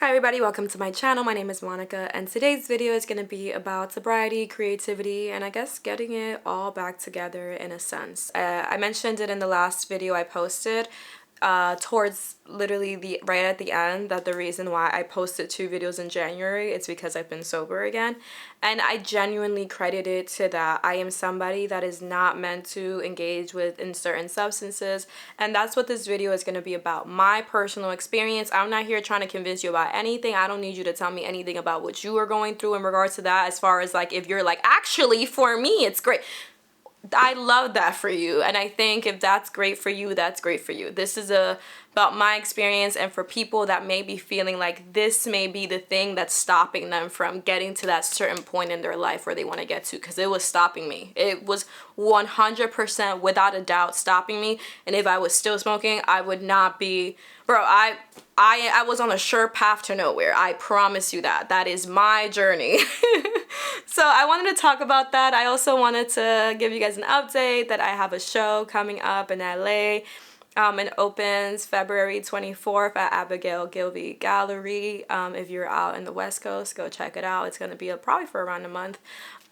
Hi everybody, welcome to my channel. My name is Monica and today's video is going to be about sobriety, creativity, and I guess getting it all back together in a sense. I mentioned it in the last video I posted towards literally right at the end that the reason why I posted 2 videos in January is because I've been sober again, and I genuinely credit it to that. I am somebody that is not meant to engage in certain substances, and that's what this video is going to be about. My personal experience. I'm not here trying to convince you about anything. I don't need you to tell me anything about what you are going through in regards to that, as far as like if you're like, actually for me it's great. I love that for you, and I think if that's great for you, that's great for you. This is about my experience, and for people that may be feeling like this may be the thing that's stopping them from getting to that certain point in their life where they want to get to, because it was stopping me. It was 100% without a doubt stopping me, and if I was still smoking, I would not be, bro, I was on a sure path to nowhere. I promise you that. That is my journey. So I wanted to talk about that. I also wanted to give you guys an update that I have a show coming up in LA. It opens February 24th at Abigail Gilby Gallery. If you're out in the West Coast, go check it out. It's going to be probably for around a month.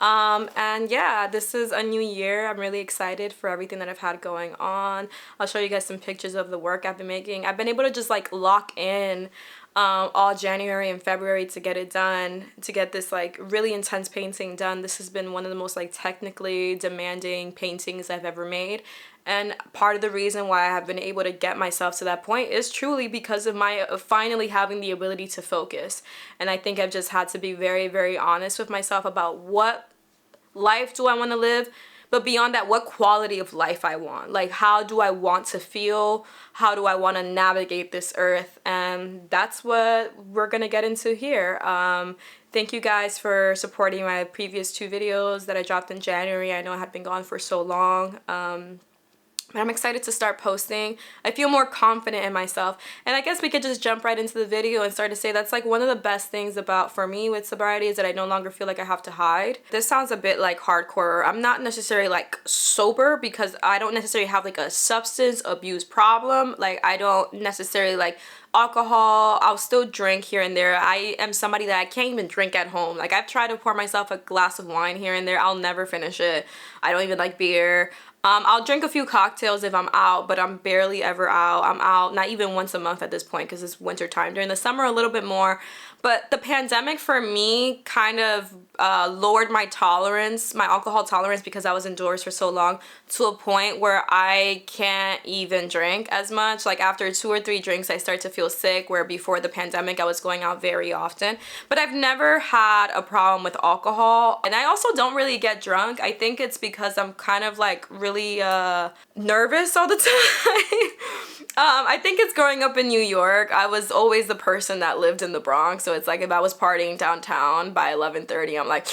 And yeah, this is a new year. I'm really excited for everything that I've had going on. I'll show you guys some pictures of the work I've been making. I've been able to just like lock in all January and February to get it done, to get this like really intense painting done. This has been one of the most like technically demanding paintings I've ever made. And part of the reason why I have been able to get myself to that point is truly because of my finally having the ability to focus. And I think I've just had to be very, very honest with myself about what life do I want to live, but beyond that, what quality of life I want. Like, how do I want to feel? How do I want to navigate this earth? And that's what we're going to get into here. Thank you guys for supporting my previous 2 videos that I dropped in January. I know I had been gone for so long. But I'm excited to start posting. I feel more confident in myself. And I guess we could just jump right into the video and start to say that's like one of the best things about, for me, with sobriety, is that I no longer feel like I have to hide. This sounds a bit like hardcore. I'm not necessarily like sober because I don't necessarily have like a substance abuse problem. Like, I don't necessarily like alcohol. I'll still drink here and there. I am somebody that I can't even drink at home. Like, I've tried to pour myself a glass of wine here and there. I'll never finish it. I don't even like beer. I'll drink a few cocktails if I'm out, but I'm barely ever out. I'm out not even once a month at this point because it's winter time. During the summer, a little bit more. But the pandemic for me kind of lowered my tolerance, my alcohol tolerance, because I was indoors for so long, to a point where I can't even drink as much. Like, after 2 or 3 drinks, I start to feel sick, where before the pandemic, I was going out very often. But I've never had a problem with alcohol. And I also don't really get drunk. I think it's because I'm kind of like really nervous all the time. I think it's growing up in New York. I was always the person that lived in the Bronx, so it's like if I was partying downtown by 11:30, I'm like,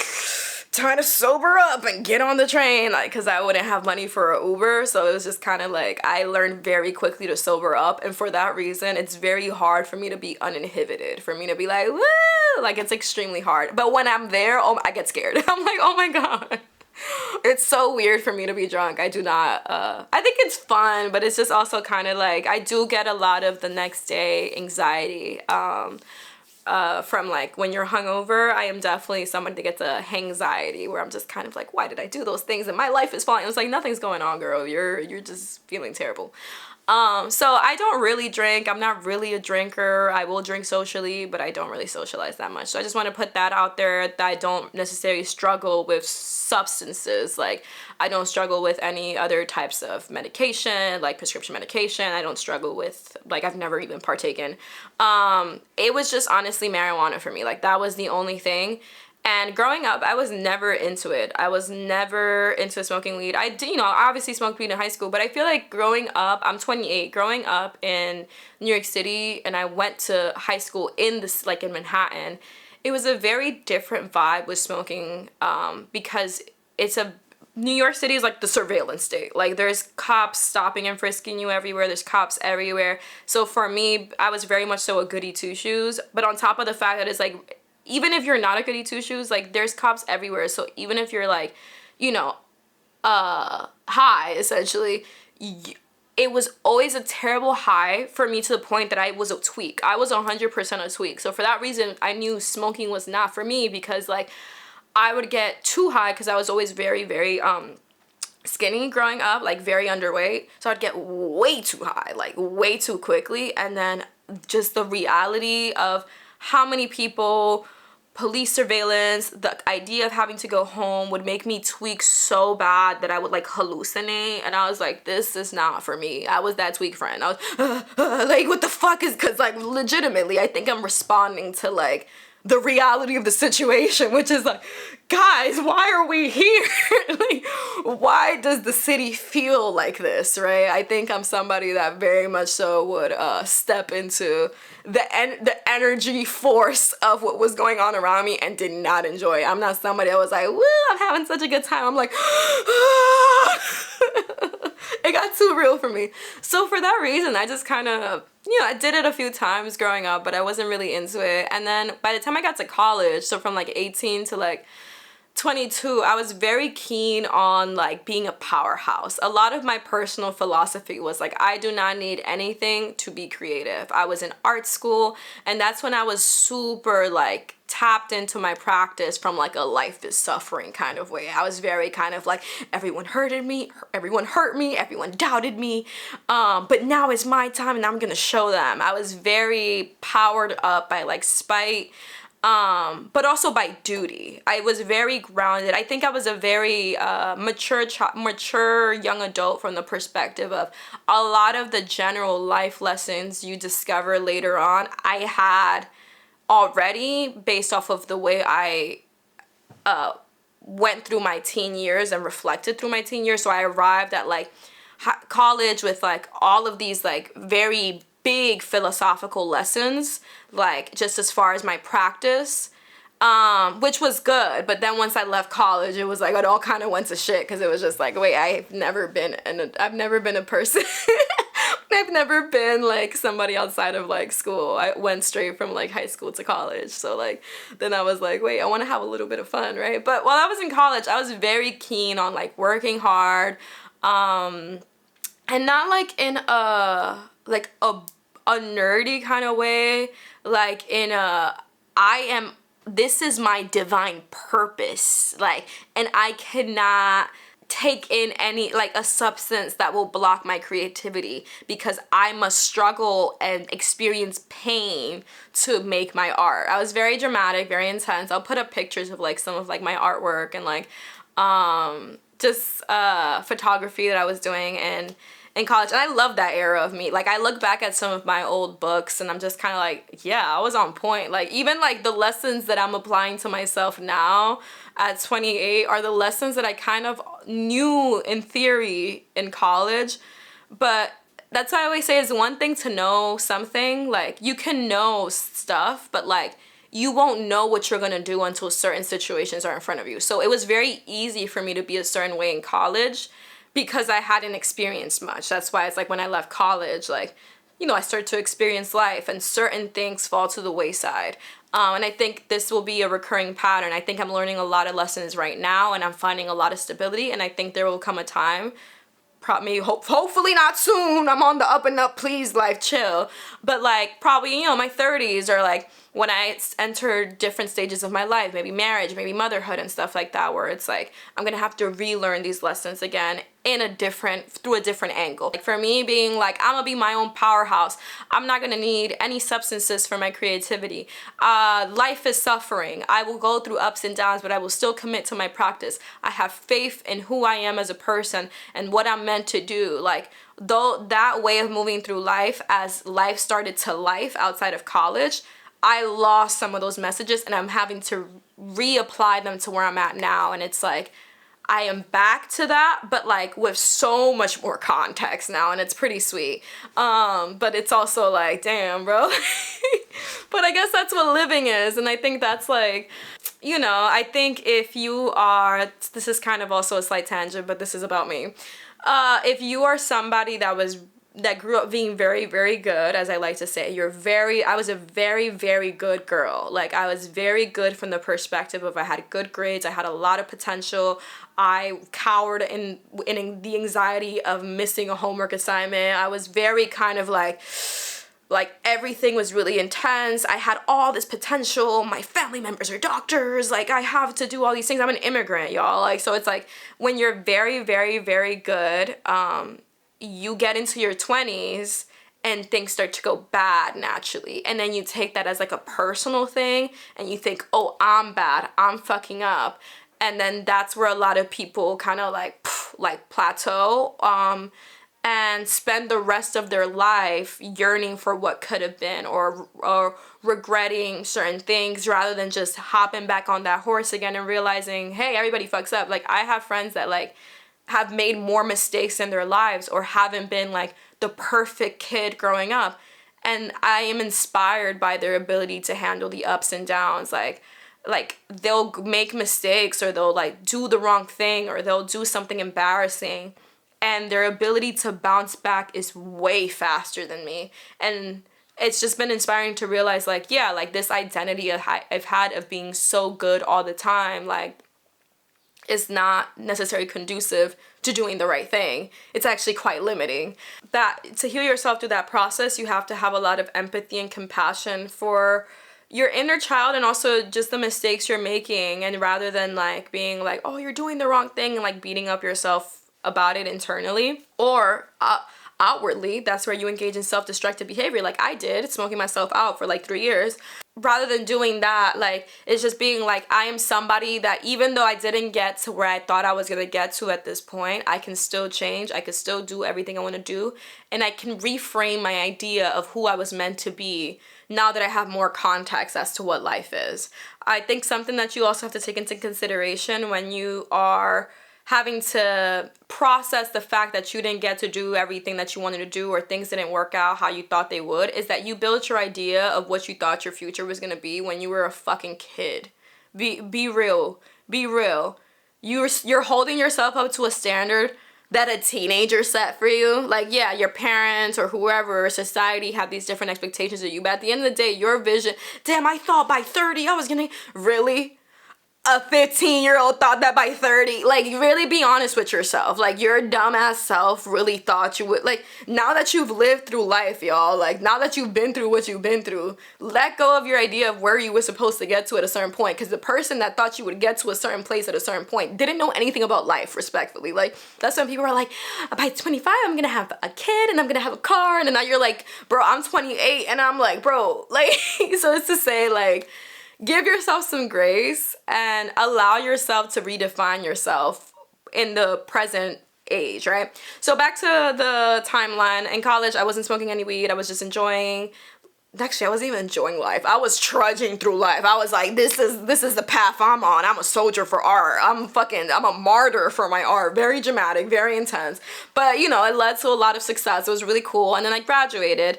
time to sober up and get on the train, like, because I wouldn't have money for an Uber. So it was just kind of like I learned very quickly to sober up, and for that reason, it's very hard for me to be uninhibited, for me to be like, woo, like, it's extremely hard. But when I'm there, oh, I get scared. I'm like, oh my god. It's so weird for me to be drunk. I do not, I think it's fun, but it's just also kind of like, I do get a lot of the next day anxiety, from like when you're hungover. I am definitely somebody that gets a hangxiety, where I'm just kind of like, why did I do those things? And my life is fine. It's like, nothing's going on, girl. You're just feeling terrible. So I don't really drink. I'm not really a drinker. I will drink socially, but I don't really socialize that much. So I just want to put that out there, that I don't necessarily struggle with substances. Like, I don't struggle with any other types of medication, like prescription medication. I don't struggle with, like, I've never even partaken. It was just honestly marijuana for me. Like, that was the only thing. And growing up, I was never into it. I was never into smoking weed. I did, obviously smoked weed in high school, but I feel like growing up, I'm 28, growing up in New York City, and I went to high school in Manhattan, it was a very different vibe with smoking, because New York City is like the surveillance state. Like, there's cops stopping and frisking you everywhere. There's cops everywhere. So for me, I was very much so a goody two-shoes. But on top of the fact that it's like, even if you're not a goody two-shoes, like, there's cops everywhere. So even if you're like, high, essentially, it was always a terrible high for me, to the point that I was a tweak. I was 100% a tweak. So for that reason, I knew smoking was not for me, because like I would get too high because I was always very, very skinny growing up, like very underweight. So I'd get way too high, like way too quickly. And then just the reality of how many people, police surveillance, the idea of having to go home would make me tweak so bad that I would like hallucinate. And I was like, this is not for me. I was that tweak friend. I was like, what the fuck is, because like legitimately I think I'm responding to like the reality of the situation, which is like, guys, why are we here? Like, why does the city feel like this, right? I think I'm somebody that very much so would step into the energy force of what was going on around me and did not enjoy it. I'm not somebody that was like, woo, I'm having such a good time. I'm like, it got too real for me. So for that reason, I just kind of, I did it a few times growing up, but I wasn't really into it. And then by the time I got to college, so from like 18 to like 22, I was very keen on like being a powerhouse. A lot of my personal philosophy was like, I do not need anything to be creative. I was in art school, and that's when I was super like tapped into my practice from like a life is suffering kind of way. I was very kind of like, everyone hurted me, everyone hurt me, everyone doubted me, but now it's my time and I'm gonna show them. I was very powered up by like spite, but also by duty. I was very grounded. I think I was a very mature young adult from the perspective of a lot of the general life lessons you discover later on, I had already based off of the way I went through my teen years and reflected through my teen years. So I arrived at like college with like all of these like very big philosophical lessons, like just as far as my practice, which was good. But then once I left college, it was like it all kind of went to shit, because it was just like, wait, I've never been a person. I've never been like somebody outside of like school. I went straight from like high school to college. So like then I was like, wait, I want to have a little bit of fun, right? But while I was in college, I was very keen on like working hard, and not like in a nerdy kind of way, like in a this is my divine purpose, like, and I cannot take in any like a substance that will block my creativity, because I must struggle and experience pain to make my art. I was very dramatic, very intense. I'll put up pictures of like some of like my artwork and like just photography that I was doing in college. And I love that era of me. Like I look back at some of my old books and I'm just kind of like, yeah, I was on point. Like even like the lessons that I'm applying to myself now at 28 are the lessons that I kind of knew in theory in college. But that's why I always say, it's one thing to know something, like you can know stuff, but like you won't know what you're gonna do until certain situations are in front of you. So it was very easy for me to be a certain way in college because I hadn't experienced much. That's why it's like when I left college, like, I started to experience life and certain things fall to the wayside. And I think this will be a recurring pattern. I think I'm learning a lot of lessons right now and I'm finding a lot of stability, and I think there will come a time, probably hopefully not soon, I'm on the up and up, please, life, chill, but like probably my 30s, or like when I enter different stages of my life, maybe marriage, maybe motherhood and stuff like that, where it's like I'm gonna have to relearn these lessons again through a different angle. Like for me, being like, I'm gonna be my own powerhouse, I'm not gonna need any substances for my creativity, life is suffering, I will go through ups and downs, but I will still commit to my practice, I have faith in who I am as a person and what I'm meant to do. Like though that way of moving through life, as life started to life outside of college, I lost some of those messages and I'm having to reapply them to where I'm at now. And it's like, I am back to that, but like with so much more context now, and it's pretty sweet. But it's also like, damn, bro. But I guess that's what living is. And I think that's like, I think if you are, this is kind of also a slight tangent, but this is about me. If you are somebody that was that grew up being very, very good, as I like to say. I was a very, very good girl. Like, I was very good from the perspective of I had good grades, I had a lot of potential. I cowered in the anxiety of missing a homework assignment. I was very kind of like everything was really intense. I had all this potential. My family members are doctors. Like, I have to do all these things. I'm an immigrant, y'all. Like, so it's like when you're very, very, very good, you get into your 20s and things start to go bad naturally. And then you take that as like a personal thing and you think, oh, I'm bad, I'm fucking up. And then that's where a lot of people kind of like plateau and spend the rest of their life yearning for what could have been, or regretting certain things, rather than just hopping back on that horse again and realizing, hey, everybody fucks up. Like, I have friends that like have made more mistakes in their lives or haven't been like the perfect kid growing up, and I am inspired by their ability to handle the ups and downs. Like they'll make mistakes, or they'll like do the wrong thing, or they'll do something embarrassing, and their ability to bounce back is way faster than me. And it's just been inspiring to realize, like, yeah, like this identity I've had of being so good all the time, like, is not necessarily conducive to doing the right thing. It's actually quite limiting. That to heal yourself through that process, you have to have a lot of empathy and compassion for your inner child, and also just the mistakes you're making. And rather than like being like, oh, you're doing the wrong thing, and like beating up yourself about it internally or outwardly, that's where you engage in self-destructive behavior, like I did, smoking myself out for like 3 years. Rather than doing that, like, it's just being like, I am somebody that, even though I didn't get to where I thought I was gonna get to at this point, I can still change, I can still do everything I want to do, and I can reframe my idea of who I was meant to be now that I have more context as to what life is. I think something that you also have to take into consideration when you are having to process the fact that you didn't get to do everything that you wanted to do, or things didn't work out how you thought they would, is that you built your idea of what you thought your future was gonna be when you were a fucking kid. Be real. Be real. You're holding yourself up to a standard that a teenager set for you. Like, yeah, your parents or whoever, society have these different expectations of you, but at the end of the day, your vision, damn, I thought by 30 I was gonna, really? A 15-year-old thought that by 30? Like, really be honest with yourself. Like, your dumbass self really thought you would, like, now that you've lived through life, y'all, like, now that you've been through what you've been through, let go of your idea of where you were supposed to get to at a certain point, because the person that thought you would get to a certain place at a certain point didn't know anything about life, respectfully. Like, that's when people are like, by 25 I'm gonna have a kid and I'm gonna have a car, and then now you're like, bro, I'm 28, and I'm like, bro, like, so it's to say, like, give yourself some grace and allow yourself to redefine yourself in the present age, right? So back to the timeline. In college, I wasn't smoking any weed. I was just enjoying, actually, I wasn't even enjoying life. I was trudging through life. I was like, this is the path I'm on. I'm a soldier for art. I'm a martyr for my art. Very dramatic, very intense. But, you know, it led to a lot of success. It was really cool. And then I graduated.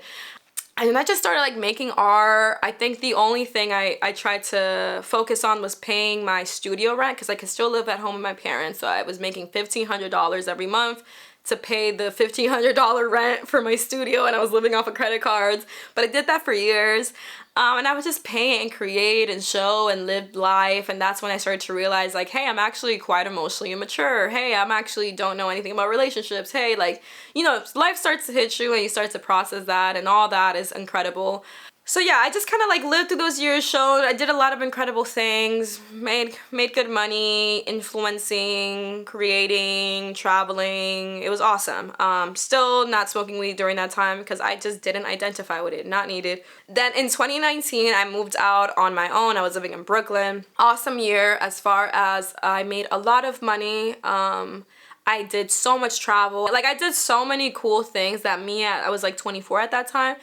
And then I just started like making art. I think the only thing I tried to focus on was paying my studio rent, because I could still live at home with my parents. So I was making $1,500 every month to pay the $1,500 rent for my studio, and I was living off of credit cards. But I did that for years. And I would just paint and create and show and live life. And that's when I started to realize, like, hey, I'm actually quite emotionally immature. Hey, I'm actually don't know anything about relationships. Hey, like, you know, life starts to hit you and you start to process that, and all that is incredible. So yeah, I just kind of like lived through those years, showed, I did a lot of incredible things, made good money, influencing, creating, traveling. It was awesome. Still not smoking weed during that time because I just didn't identify with it, not needed. Then in 2019, I moved out on my own. I was living in Brooklyn. Awesome year as far as I made a lot of money. I did so much travel. Like, I did so many cool things that I was like 24 at that time.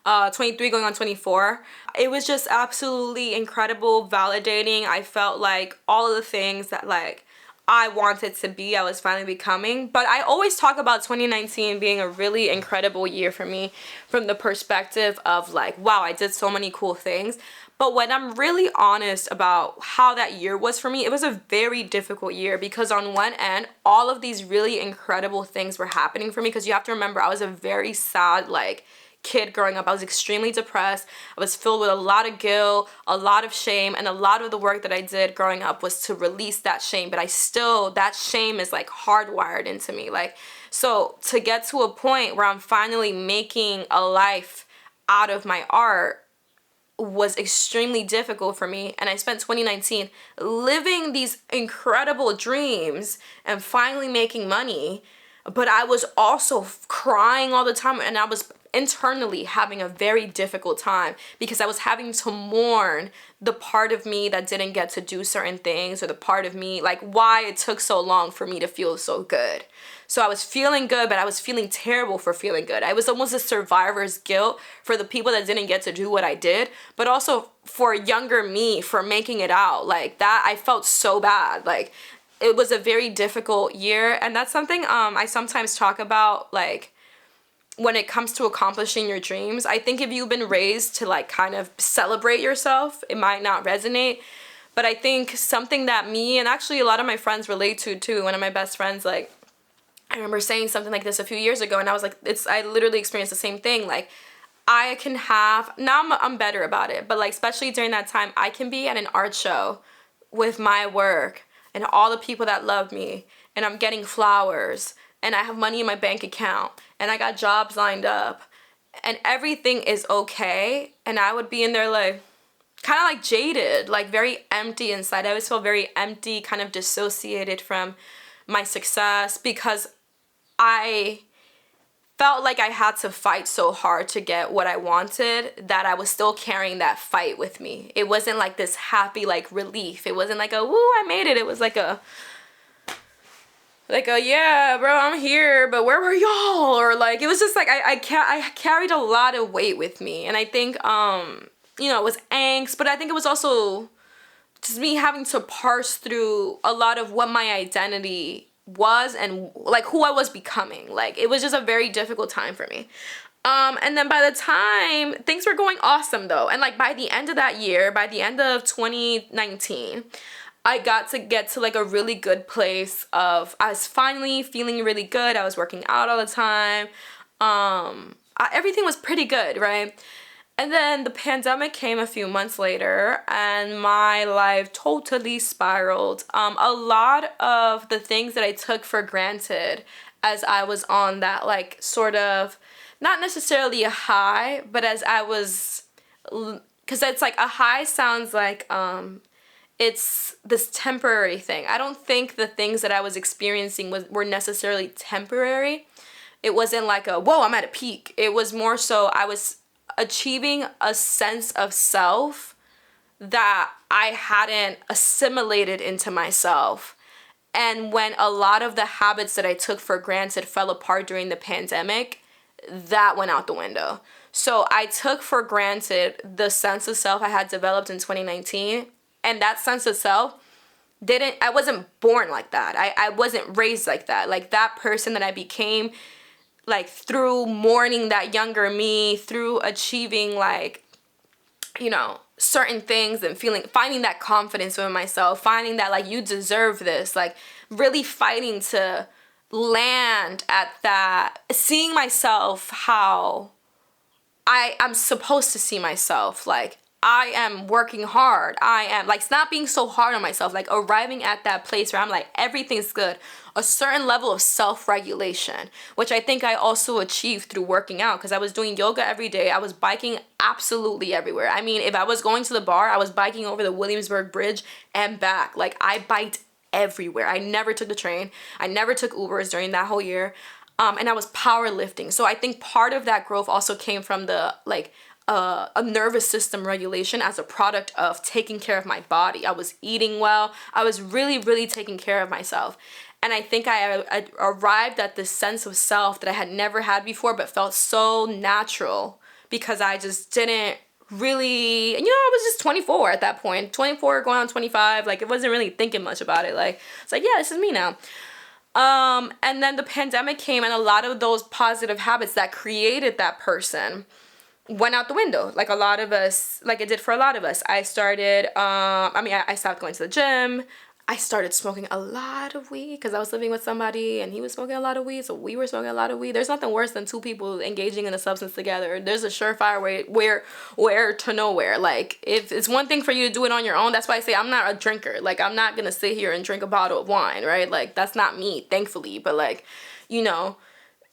23 going on 24. It was just absolutely incredible, validating. I felt like all of the things that like I wanted to be, I was finally becoming. But I always talk about 2019 being a really incredible year for me from the perspective of like, wow, I did so many cool things. But when I'm really honest about how that year was for me, it was a very difficult year because on one end, all of these really incredible things were happening for me, because you have to remember I was a very sad, like, kid growing up. I was extremely depressed. I was filled with a lot of guilt, a lot of shame, and a lot of the work that I did growing up was to release that shame. But that shame is like hardwired into me. Like, so to get to a point where I'm finally making a life out of my art was extremely difficult for me, and I spent 2019 living these incredible dreams and finally making money, but I was also crying all the time, and I was internally having a very difficult time because I was having to mourn the part of me that didn't get to do certain things, or the part of me, like, why it took so long for me to feel so good. So I was feeling good, but I was feeling terrible for feeling good. I was almost a survivor's guilt for the people that didn't get to do what I did, but also for younger me for making it out. Like, that, I felt so bad. Like, it was a very difficult year, and that's something I sometimes talk about, like, when it comes to accomplishing your dreams. I think if you've been raised to, like, kind of celebrate yourself, it might not resonate. But I think something that me and actually a lot of my friends relate to too, one of my best friends, like, I remember saying something like this a few years ago, and I was like, I literally experienced the same thing. Like, I can have, now I'm better about it, but like, especially during that time, I can be at an art show with my work and all the people that love me, and I'm getting flowers, and I have money in my bank account, and I got jobs lined up, and everything is okay, and I would be in there like, kind of like jaded, like very empty inside. I always feel very empty, kind of dissociated from my success, because I felt like I had to fight so hard to get what I wanted that I was still carrying that fight with me. It wasn't like this happy, like, relief. It wasn't like a, woo, I made it. It was like a, yeah, bro, I'm here, but where were y'all? Or like, it was just like, I carried a lot of weight with me. And I think, it was angst, but I think it was also just me having to parse through a lot of what my identity was and like who I was becoming. Like, it was just a very difficult time for me. And then by the time, things were going awesome though. And like, by the end of that year, by the end of 2019, I got to get to like a really good place of, I was finally feeling really good. I was working out all the time. Everything was pretty good, right? And then the pandemic came a few months later, and my life totally spiraled. A lot of the things that I took for granted as I was on that, like, sort of, not necessarily a high, but as I was, because it's like a high sounds like it's this temporary thing. I don't think the things that I was experiencing were necessarily temporary. It wasn't like a, whoa, I'm at a peak. It was more so I was achieving a sense of self that I hadn't assimilated into myself. And when a lot of the habits that I took for granted fell apart during the pandemic, that went out the window. So I took for granted the sense of self I had developed in 2019, and that sense of self I wasn't born like that. I wasn't raised like that. Like, that person that I became, like, through mourning that younger me, through achieving, like, certain things and finding that confidence within myself, finding that, like, you deserve this, like, really fighting to land at that, seeing myself how I'm supposed to see myself. Like, I am working hard. I am, like, not being so hard on myself, like, arriving at that place where I'm like, everything's good. A certain level of self-regulation, which I think I also achieved through working out, because I was doing yoga every day. I was biking absolutely everywhere. I mean, if I was going to the bar, I was biking over the Williamsburg Bridge and back. Like, I biked everywhere. I never took the train. I never took Ubers during that whole year. And I was powerlifting. So I think part of that growth also came from the, like, a nervous system regulation as a product of taking care of my body. I was eating well. I was really, really taking care of myself. And I think I arrived at this sense of self that I had never had before, but felt so natural because I just didn't really, I was just 24 at that point. 24 going on 25. Like, I wasn't really thinking much about it. Like, it's like, yeah, this is me now. And then the pandemic came, and a lot of those positive habits that created that person went out the window, like a lot of us, like it did for a lot of us. I started, I stopped going to the gym. I started smoking a lot of weed because I was living with somebody and he was smoking a lot of weed, so we were smoking a lot of weed. There's nothing worse than two people engaging in a substance together. There's a surefire way where to nowhere. Like, if it's one thing for you to do it on your own, that's why I say I'm not a drinker. Like, I'm not gonna sit here and drink a bottle of wine, right? Like, that's not me, thankfully. But like, you know,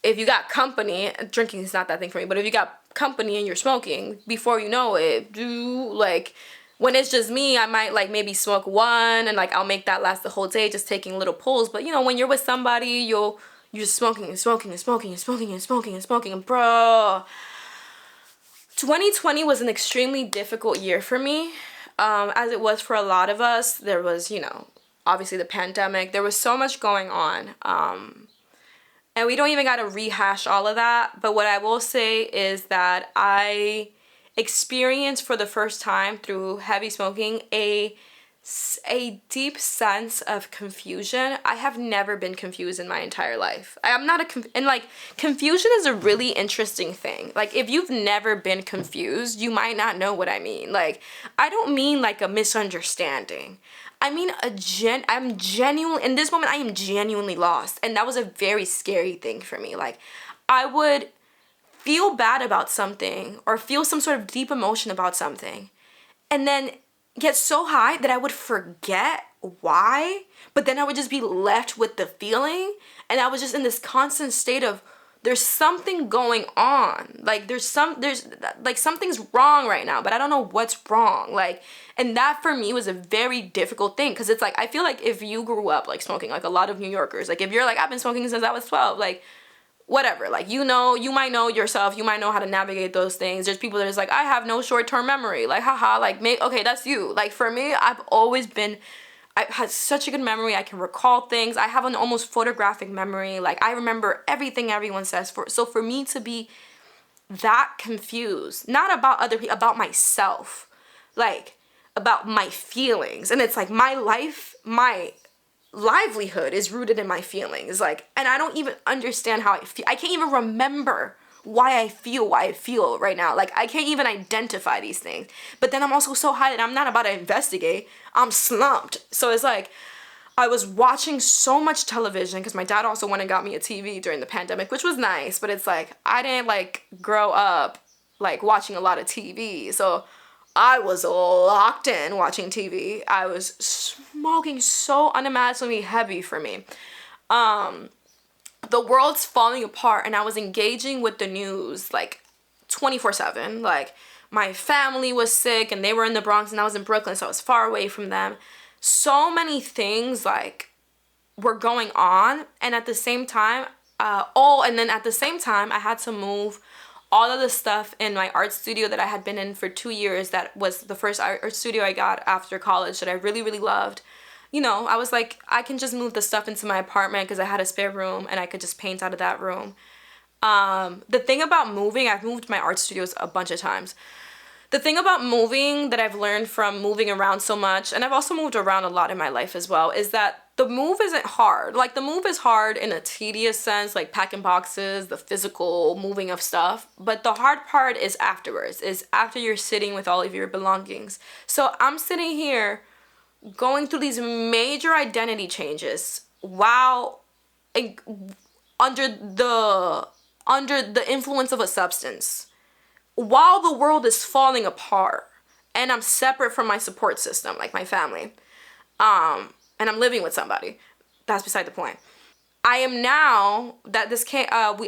if you got company, drinking is not that thing for me, but if you got company and you're smoking, before you know it, when it's just me, I might like maybe smoke one and like I'll make that last the whole day just taking little pulls. But you know, when you're with somebody, you're just smoking and smoking and smoking and smoking and smoking and smoking, and bro, 2020 was an extremely difficult year for me, as it was for a lot of us. There was, obviously the pandemic. There was so much going on. And we don't even got to rehash all of that. But what I will say is that I experienced for the first time through heavy smoking a deep sense of confusion. I have never been confused in my entire life. I'm not and like, confusion is a really interesting thing. Like, if you've never been confused, you might not know what I mean. Like, I don't mean like a misunderstanding. I mean, I'm genuinely, in this moment, I am genuinely lost. And that was a very scary thing for me. Like, I would feel bad about something or feel some sort of deep emotion about something and then get so high that I would forget why, but then I would just be left with the feeling. And I was just in this constant state of, there's something going on. Like, there's like something's wrong right now, but I don't know what's wrong. Like, and that for me was a very difficult thing. Cause it's like, I feel like if you grew up like smoking, like a lot of New Yorkers, like if you're like, I've been smoking since I was 12, like whatever, like, you might know yourself, you might know how to navigate those things. There's people that is like, I have no short-term memory. Like, haha, like, okay, that's you. Like, for me, I've had such a good memory. I can recall things. I have an almost photographic memory. Like, I remember everything everyone says. So for me to be that confused, not about other people, about myself, like, about my feelings. And it's like, my life, my livelihood is rooted in my feelings. Like, and I don't even understand how I feel. I can't even remember why I feel right now. Like, I can't even identify these things. But then I'm also so high that I'm not about to investigate. I'm slumped. So it's like, I was watching so much television because my dad also went and got me a TV during the pandemic, which was nice. But it's like, I didn't like grow up like watching a lot of TV. So I was locked in watching TV. I was smoking so unimaginably heavy for me. The world's falling apart and I was engaging with the news like 24/7. Like, my family was sick and they were in the Bronx and I was in Brooklyn, so I was far away from them. So many things like were going on, and at the same time, I had to move all of the stuff in my art studio that I had been in for 2 years. That was the first art studio I got after college that I really, really loved. I was like, I can just move the stuff into my apartment because I had a spare room and I could just paint out of that room. The thing about moving, I've moved my art studios a bunch of times. The thing about moving that I've learned from moving around so much, and I've also moved around a lot in my life as well, is that the move isn't hard. Like, the move is hard in a tedious sense, like packing boxes, the physical moving of stuff. But the hard part is afterwards, is after you're sitting with all of your belongings. So I'm sitting here going through these major identity changes while under the influence of a substance, while the world is falling apart, and I'm separate from my support system, like my family, and I'm living with somebody. That's beside the point. I am now that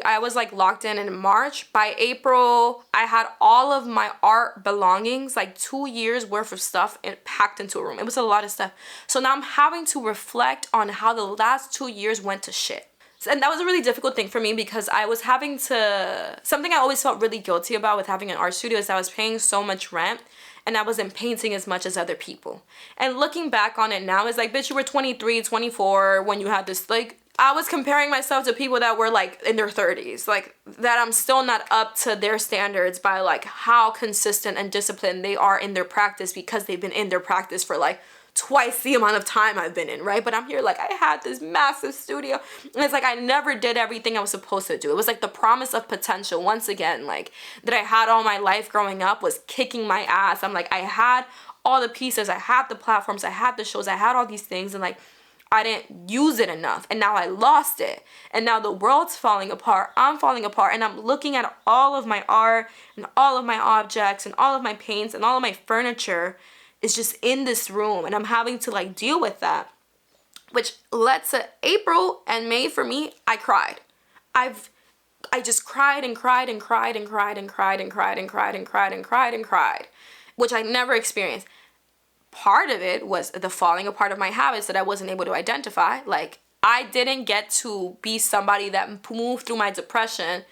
I was like locked in March. By April, I had all of my art belongings, like 2 years worth of stuff, packed into a room. It was a lot of stuff. So now I'm having to reflect on how the last 2 years went to shit. And that was a really difficult thing for me because I was having to, something I always felt really guilty about with having an art studio is I was paying so much rent and I wasn't painting as much as other people. And looking back on it now, it's like, bitch, you were 23, 24 when you had this, like, I was comparing myself to people that were like in their 30s, like that I'm still not up to their standards by like how consistent and disciplined they are in their practice because they've been in their practice for like twice the amount of time I've been in, right? But I'm here like, I had this massive studio, and it's like I never did everything I was supposed to do. It was like the promise of potential, once again, like, that I had all my life growing up was kicking my ass. I'm like, I had all the pieces, I had the platforms, I had the shows, I had all these things, and like, I didn't use it enough, and now I lost it, and now the world's falling apart, I'm falling apart, and I'm looking at all of my art and all of my objects and all of my paints and all of my furniture is just in this room, and I'm having to like deal with that, which led to April and May. For me, I cried. I just cried and cried and cried and cried and cried and cried and cried and cried and cried and cried, which I never experienced. Part of it was the falling apart of my habits that I wasn't able to identify. Like, I didn't get to be somebody that moved through my depression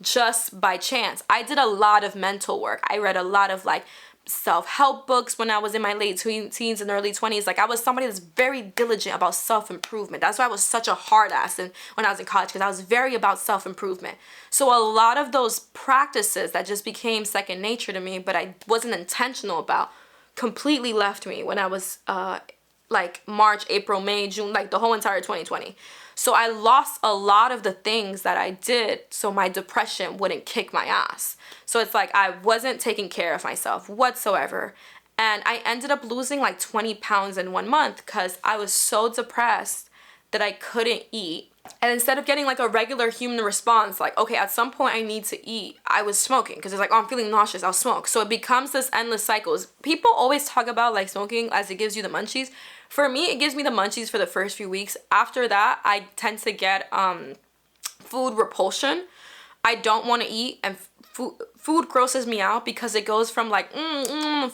just by chance. I did a lot of mental work. I read a lot of like self-help books when I was in my late teens and early 20s. Like, I was somebody that's very diligent about self-improvement. That's why I was such a hard ass when I was in college, because I was very about self-improvement. So a lot of those practices that just became second nature to me, but I wasn't intentional about, completely left me when I was like March, April, May, June, like the whole entire 2020. So I lost a lot of the things that I did so my depression wouldn't kick my ass. So it's like I wasn't taking care of myself whatsoever. And I ended up losing like 20 pounds in 1 month because I was so depressed that I couldn't eat. And instead of getting like a regular human response, like, okay, at some point I need to eat, I was smoking because it's like, oh, I'm feeling nauseous, I'll smoke. So it becomes this endless cycle. People always talk about like smoking as it gives you the munchies. For me, it gives me the munchies for the first few weeks. After that, I tend to get food repulsion. I don't want to eat, and food grosses me out because it goes from like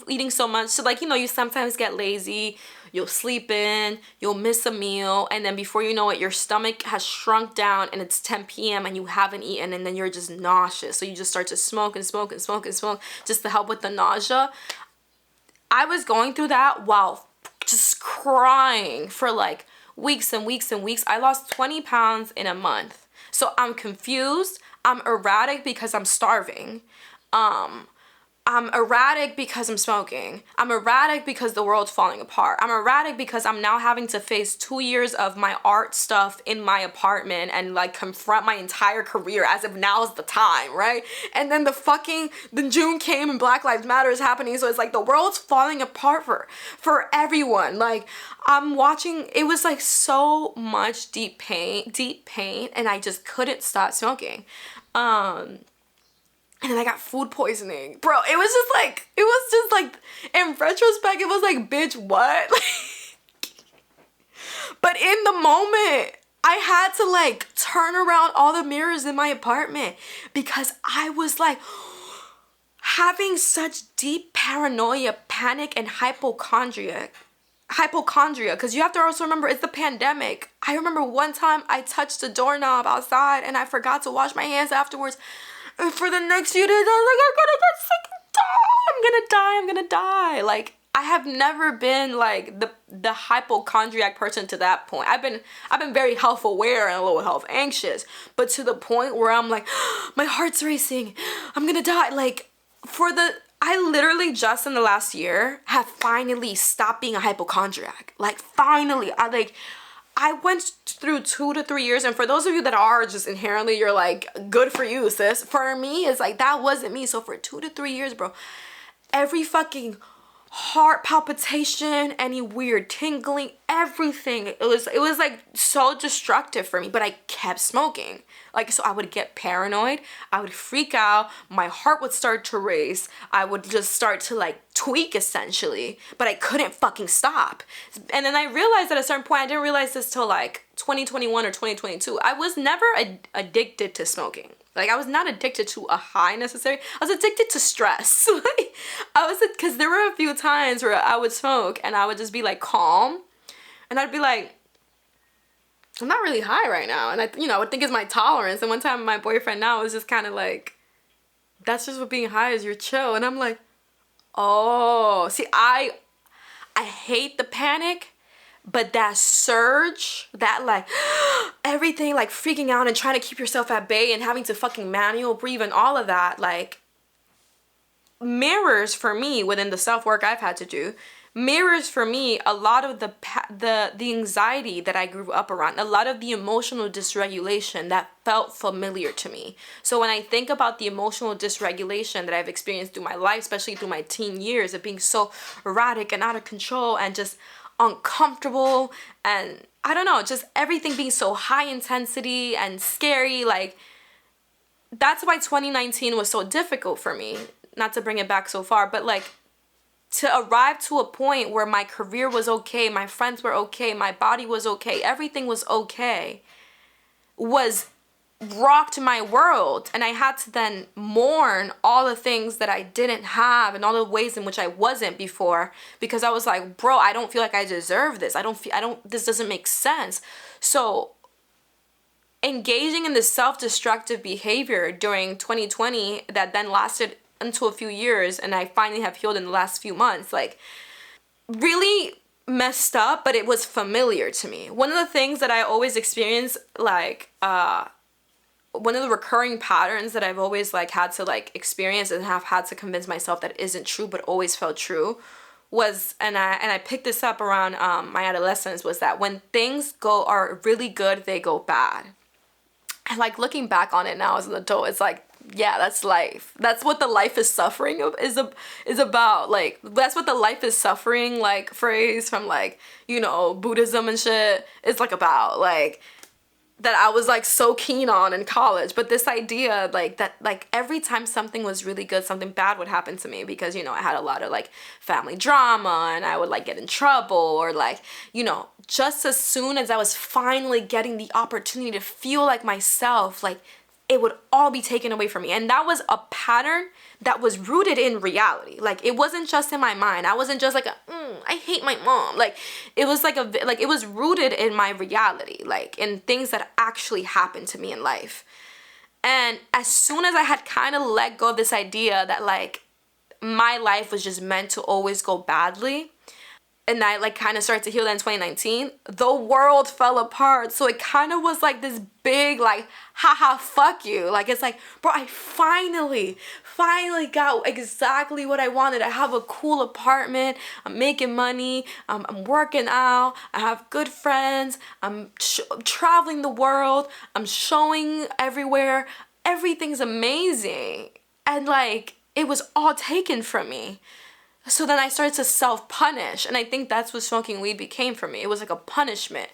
eating so much to like, you sometimes get lazy, you'll sleep in, you'll miss a meal, and then before you know it, your stomach has shrunk down and it's 10 p.m. and you haven't eaten, and then you're just nauseous. So you just start to smoke and smoke and smoke and smoke just to help with the nausea. I was going through that while just crying for like weeks and weeks and weeks. I lost 20 pounds in a month. So I'm confused. I'm erratic because I'm starving. I'm erratic because I'm smoking. I'm erratic because the world's falling apart. I'm erratic because I'm now having to face 2 years of my art stuff in my apartment and like confront my entire career as if now's the time, right? And then the June came and Black Lives Matter is happening. So it's like the world's falling apart for everyone. Like, I'm watching, it was like so much deep pain, and I just couldn't stop smoking. And then I got food poisoning. Bro, it was just like, in retrospect, it was like, bitch, what? But in the moment, I had to like turn around all the mirrors in my apartment because I was like having such deep paranoia, panic, and hypochondria, because you have to also remember it's the pandemic. I remember one time I touched the doorknob outside and I forgot to wash my hands afterwards. And for the next few days, I was like, I'm gonna get sick and I'm gonna die. Like, I have never been like the hypochondriac person to that point. I've been very health aware and a little health anxious, but to the point where I'm like, my heart's racing, I'm gonna die. Like, I literally just in the last year have finally stopped being a hypochondriac. Like, finally, I went through 2 to 3 years, and for those of you that are just inherently, you're like, good for you, sis. For me, it's like, that wasn't me. So for 2 to 3 years, bro, every fucking heart palpitation, any weird tingling, everything, it was like so destructive for me, but I kept smoking. Like, so I would get paranoid, I would freak out, my heart would start to race, I would just start to like tweak essentially, but I couldn't fucking stop. And then I realized at a certain point, I didn't realize this till like 2021 or 2022, I was never addicted to smoking. Like, I was not addicted to a high necessarily. I was addicted to stress. Because there were a few times where I would smoke and I would just be like calm, and I'd be like, I'm not really high right now. And I would think it's my tolerance. And one time my boyfriend now was just kind of like, that's just what being high is, you're chill. And I'm like, oh, see, I hate the panic. But that surge, that like everything like freaking out and trying to keep yourself at bay and having to fucking manual breathe and all of that, like mirrors for me within the self-work I've had to do, mirrors for me a lot of the anxiety that I grew up around, a lot of the emotional dysregulation that felt familiar to me. So when I think about the emotional dysregulation that I've experienced through my life, especially through my teen years of being so erratic and out of control and just uncomfortable, and I don't know, just everything being so high intensity and scary, like that's why 2019 was so difficult for me. Not to bring it back so far, but like to arrive to a point where my career was okay, my friends were okay, my body was okay, everything was okay, was rocked my world. And I had to then mourn all the things that I didn't have and all the ways in which I wasn't before, because I was like, bro, I don't feel like I deserve this. This doesn't make sense. So engaging in this self-destructive behavior during 2020 that then lasted into a few years, and I finally have healed in the last few months, like really messed up, but it was familiar to me. One of the things that I always experience, like one of the recurring patterns that I've always like had to like experience and have had to convince myself that isn't true but always felt true, was, and I picked this up around my adolescence, was that when things are really good, they go bad. And like looking back on it now as an adult, it's like, yeah, that's life. That's what the life is suffering is about. Like, that's what the life is suffering, like, phrase from, like, you know, Buddhism and shit is like about, like, that I was like so keen on in college. But this idea, like, that like every time something was really good, something bad would happen to me, because, you know, I had a lot of like family drama and I would like get in trouble, or like, you know, just as soon as I was finally getting the opportunity to feel like myself, like it would all be taken away from me. And that was a pattern that was rooted in reality. Like, it wasn't just in my mind. I wasn't just like I hate my mom. Like, it was like it was rooted in my reality, like in things that actually happened to me in life. And as soon as I had kind of let go of this idea that like my life was just meant to always go badly, and I like kind of started to heal that in 2019, the world fell apart. So it kind of was like this big like, haha, fuck you. Like, it's like, bro, I finally got exactly what I wanted. I have a cool apartment. I'm making money. I'm working out. I have good friends. I'm traveling the world. I'm showing everywhere. Everything's amazing. And like, it was all taken from me. So then I started to self-punish, and I think that's what smoking weed became for me. It was like a punishment.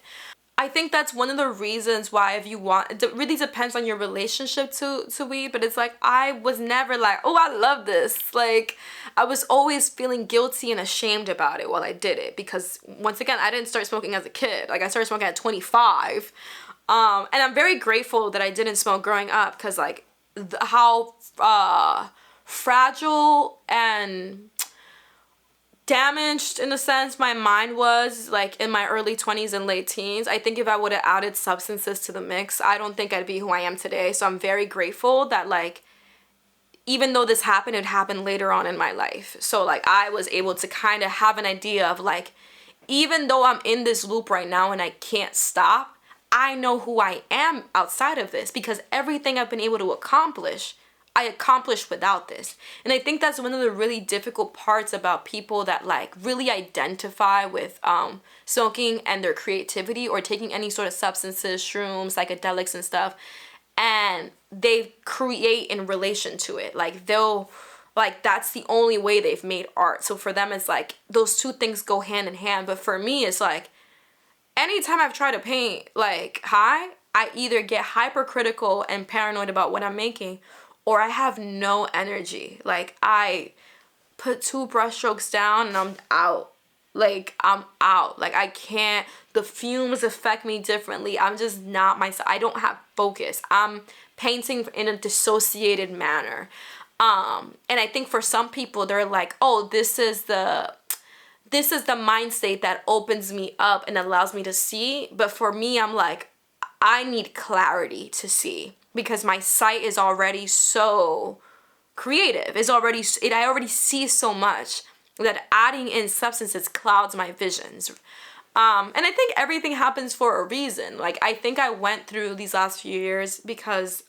I think that's one of the reasons why, if you want, it really depends on your relationship to weed, but it's like, I was never like, oh, I love this. Like, I was always feeling guilty and ashamed about it while I did it, because once again, I didn't start smoking as a kid. Like, I started smoking at 25. And I'm very grateful that I didn't smoke growing up, because like how fragile and damaged in a sense my mind was like in my early 20s and late teens. I think if I would have added substances to the mix, I don't think I'd be who I am today. So I'm very grateful that like, even though this happened, it happened later on in my life. So like, I was able to kind of have an idea of like, even though I'm in this loop right now and I can't stop, I know who I am outside of this, because everything I've been able to accomplish, I accomplished without this. And I think that's one of the really difficult parts about people that like really identify with smoking and their creativity, or taking any sort of substances, shrooms, psychedelics and stuff, and they create in relation to it. Like, they'll like, that's the only way they've made art. So for them, it's like those two things go hand in hand. But for me, it's like, anytime I've tried to paint like high, I either get hypercritical and paranoid about what I'm making, or I have no energy. Like, I put 2 brush strokes down and I'm out. Like, I'm out. Like, I can't, the fumes affect me differently. I'm just not myself. I don't have focus. I'm painting in a dissociated manner. And I think for some people, they're like, oh, this is the mind state that opens me up and allows me to see. But for me, I'm like, I need clarity to see, because my sight is already so creative. I already see so much that adding in substances clouds my visions. And I think everything happens for a reason. Like, I think I went through these last few years because,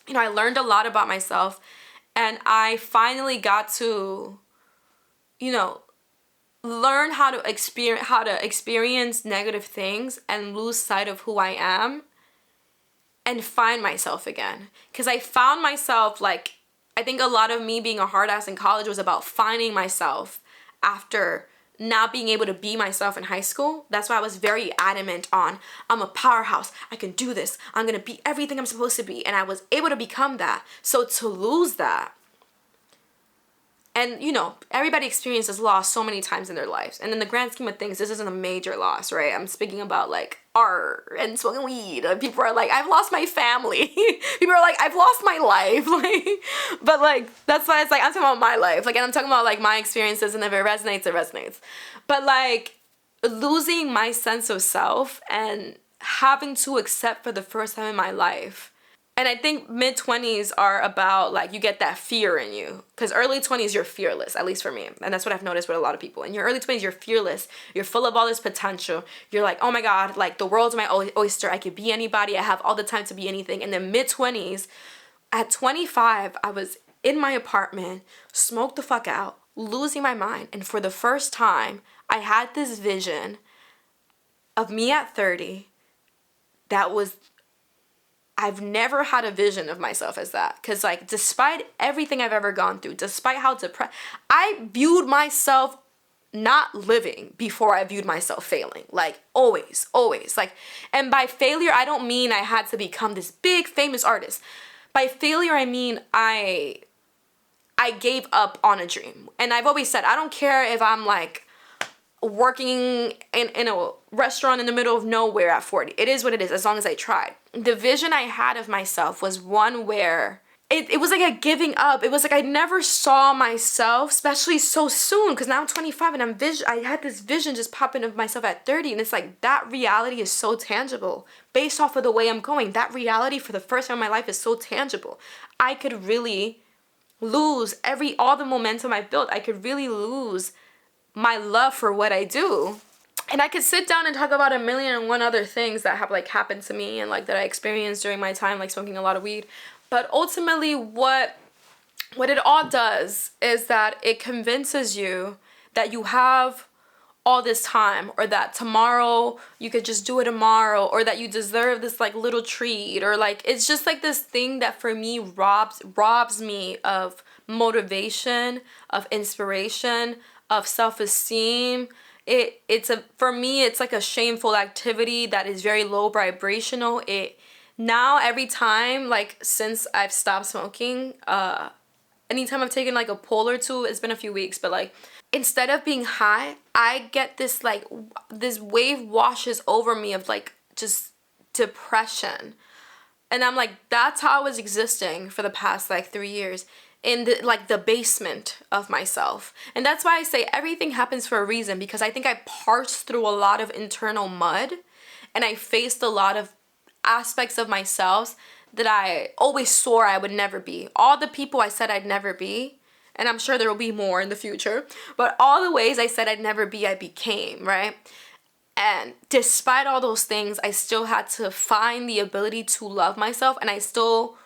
you know, I learned a lot about myself, And I finally got to, you know, learn how to experience negative things and lose sight of who I am and find myself again. Because I found myself, like, I think a lot of me being a hard ass in college was about finding myself after not being able to be myself in high school. That's why I was very adamant on, I'm a powerhouse, I can do this, I'm gonna be everything I'm supposed to be, and I was able to become that. So to lose that, and, you know, everybody experiences loss so many times in their lives. And in the grand scheme of things, this isn't a major loss, right? I'm speaking about, like, art and smoking weed. People are like, I've lost my family. People are like, I've lost my life. Like, but, like, that's why it's like, I'm talking about my life. Like, and I'm talking about, like, my experiences, and if it resonates, it resonates. But, like, losing my sense of self and having to accept for the first time in my life. And I think mid-20s are about, like, you get that fear in you. Because early 20s, you're fearless, at least for me. And that's what I've noticed with a lot of people. In your early 20s, you're fearless. You're full of all this potential. You're like, oh my God, like, the world's my oyster. I could be anybody. I have all the time to be anything. And then mid-20s, at 25, I was in my apartment, smoked the fuck out, losing my mind. And for the first time, I had this vision of me at 30 that was... I've never had a vision of myself as that. Because, like, despite everything I've ever gone through, despite how depressed, I viewed myself not living before I viewed myself failing. Like, always. Like, and by failure, I don't mean I had to become this big famous artist. By failure, I mean I gave up on a dream. And I've always said, I don't care if I'm, like, working in a restaurant in the middle of nowhere at 40. It is what it is, as long as I tried. The vision I had of myself was one where it was like a giving up. It was like I never saw myself, especially so soon, because now I'm 25 and I had this vision just popping of myself at 30, and it's like that reality is so tangible based off of the way I'm going. That reality for the first time in my life is so tangible. I could really lose all the momentum I built. I could really lose my love for what I do. And I could sit down and talk about a million and one other things that have, like, happened to me and, like, that I experienced during my time, like, smoking a lot of weed. But ultimately what it all does is that it convinces you that you have all this time, or that tomorrow you could just do it tomorrow, or that you deserve this, like, little treat, or, like, it's just like this thing that for me robs me of motivation, of inspiration, of self-esteem. For me, it's like a shameful activity that is very low vibrational. Now every time, like, since I've stopped smoking, anytime I've taken, like, a pull or two, it's been a few weeks, but, like, instead of being high, I get this, like, this wave washes over me of, like, just depression. And I'm like, that's how I was existing for the past, like, 3 years. In the basement of myself. And that's why I say everything happens for a reason, because I think I parsed through a lot of internal mud, and I faced a lot of aspects of myself that I always swore I would never be. All the people I said I'd never be, and I'm sure there will be more in the future, but all the ways I said I'd never be, I became, right? And despite all those things, I still had to find the ability to love myself, and I still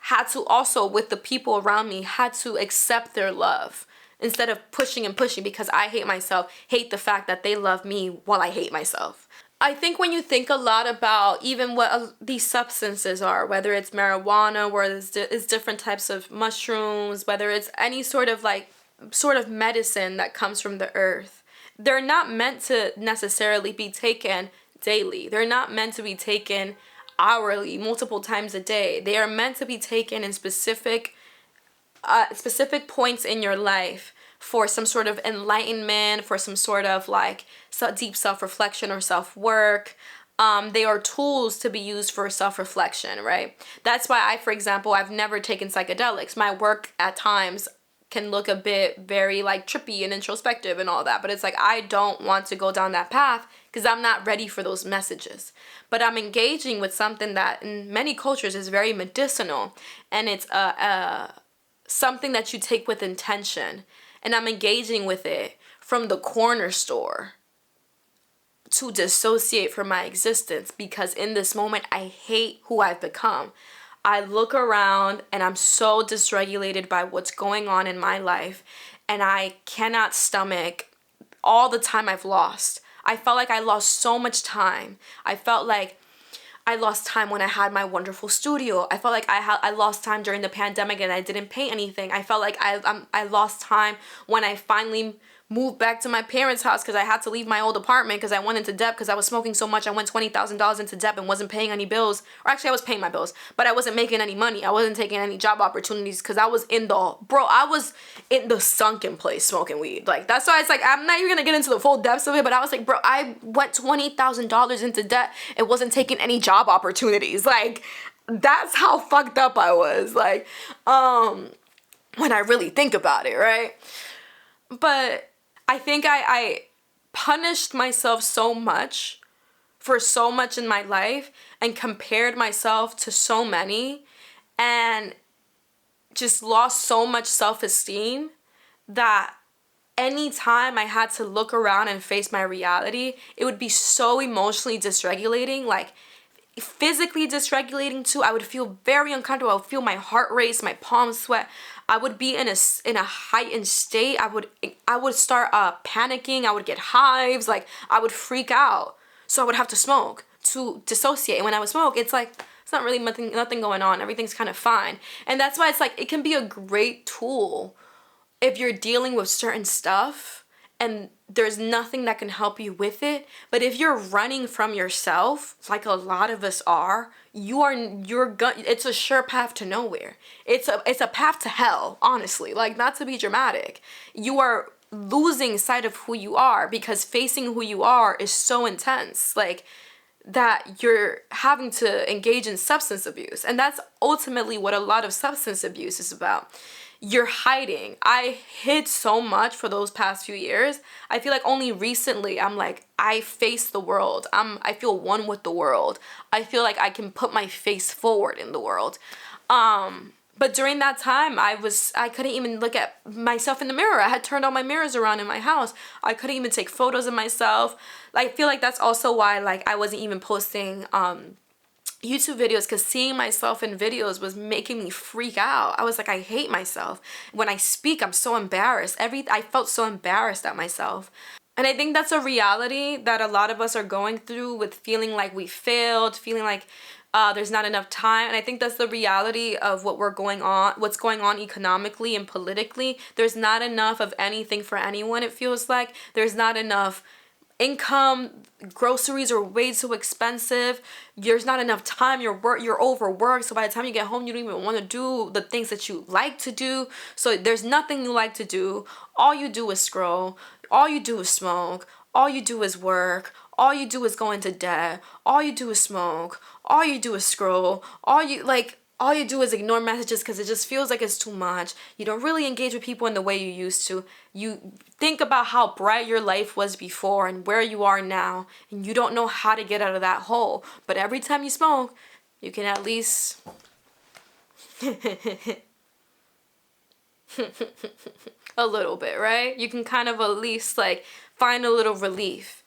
had to also, with the people around me, had to accept their love instead of pushing and pushing, because I hate the fact that they love me while I hate myself. I think when you think a lot about even what these substances are, whether it's marijuana, where it's different types of mushrooms, whether it's any sort of medicine that comes from the earth, they're not meant to necessarily be taken daily. They're not meant to be taken hourly, multiple times a day. They are meant to be taken in specific points in your life for some sort of enlightenment, for some sort of, like, deep self-reflection or self-work. They are tools to be used for self-reflection, right? That's why for example, I've never taken psychedelics. My work at times can look a bit very, like, trippy and introspective and all that, but it's like I don't want to go down that path because I'm not ready for those messages. But I'm engaging with something that in many cultures is very medicinal, and it's something that you take with intention. And I'm engaging with it from the corner store to dissociate from my existence, because in this moment I hate who I've become. I look around and I'm so dysregulated by what's going on in my life, and I cannot stomach all the time I've lost. I felt like I lost so much time. I felt like I lost time when I had my wonderful studio. I felt like I lost time during the pandemic and I didn't paint anything. I felt like I lost time when I finally moved back to my parents' house because I had to leave my old apartment because I went into debt because I was smoking so much. I went $20,000 into debt and wasn't paying any bills. Or actually, I was paying my bills, but I wasn't making any money. I wasn't taking any job opportunities because I was in the sunken place smoking weed. Like, that's why it's like, I'm not even gonna get into the full depths of it, but I was like, bro, I went $20,000 into debt and wasn't taking any job opportunities. Like, that's how fucked up I was. Like, when I really think about it, right? But I think I punished myself so much for so much in my life and compared myself to so many and just lost so much self-esteem that anytime I had to look around and face my reality, it would be so emotionally dysregulating, like physically dysregulating too. I would feel very uncomfortable. I would feel my heart race, my palms sweat. I would be in a heightened state. I would start panicking. I would get hives. Like, I would freak out. So I would have to smoke to dissociate. And when I would smoke, it's like, it's not really nothing going on. Everything's kind of fine. And that's why it's like, it can be a great tool if you're dealing with certain stuff and there's nothing that can help you with it. But if you're running from yourself, like a lot of us are, it's a sure path to nowhere. It's a path to hell, honestly. Like, not to be dramatic. You are losing sight of who you are because facing who you are is so intense. Like, that you're having to engage in substance abuse. And that's ultimately what a lot of substance abuse is about. You're hiding. I hid so much for those past few years. I feel like only recently I'm like, I face the world. I feel one with the world. I feel like I can put my face forward in the world. But during that time, I couldn't even look at myself in the mirror. I had turned all my mirrors around in my house. I couldn't even take photos of myself. I feel like that's also why, like, I wasn't even posting YouTube videos, because seeing myself in videos was making me freak out. I was like, I hate myself. When I speak, I'm so embarrassed. I felt so embarrassed at myself. And I think that's a reality that a lot of us are going through, with feeling like we failed, feeling like there's not enough time. And I think that's the reality of what's going on economically and politically. There's not enough of anything for anyone, it feels like. There's not enough income. Groceries are way too expensive. There's not enough time. You're overworked, so by the time you get home, you don't even want to do the things that you like to do. So there's nothing you like to do. All you do is scroll. All you do is smoke. All you do is work. All you do is go into debt. All you do is smoke. All you do is scroll. All you do is ignore messages because it just feels like it's too much. You don't really engage with people in the way you used to. You think about how bright your life was before and where you are now, and you don't know how to get out of that hole. But every time you smoke, you can at least a little bit, right? You can kind of at least like find a little relief.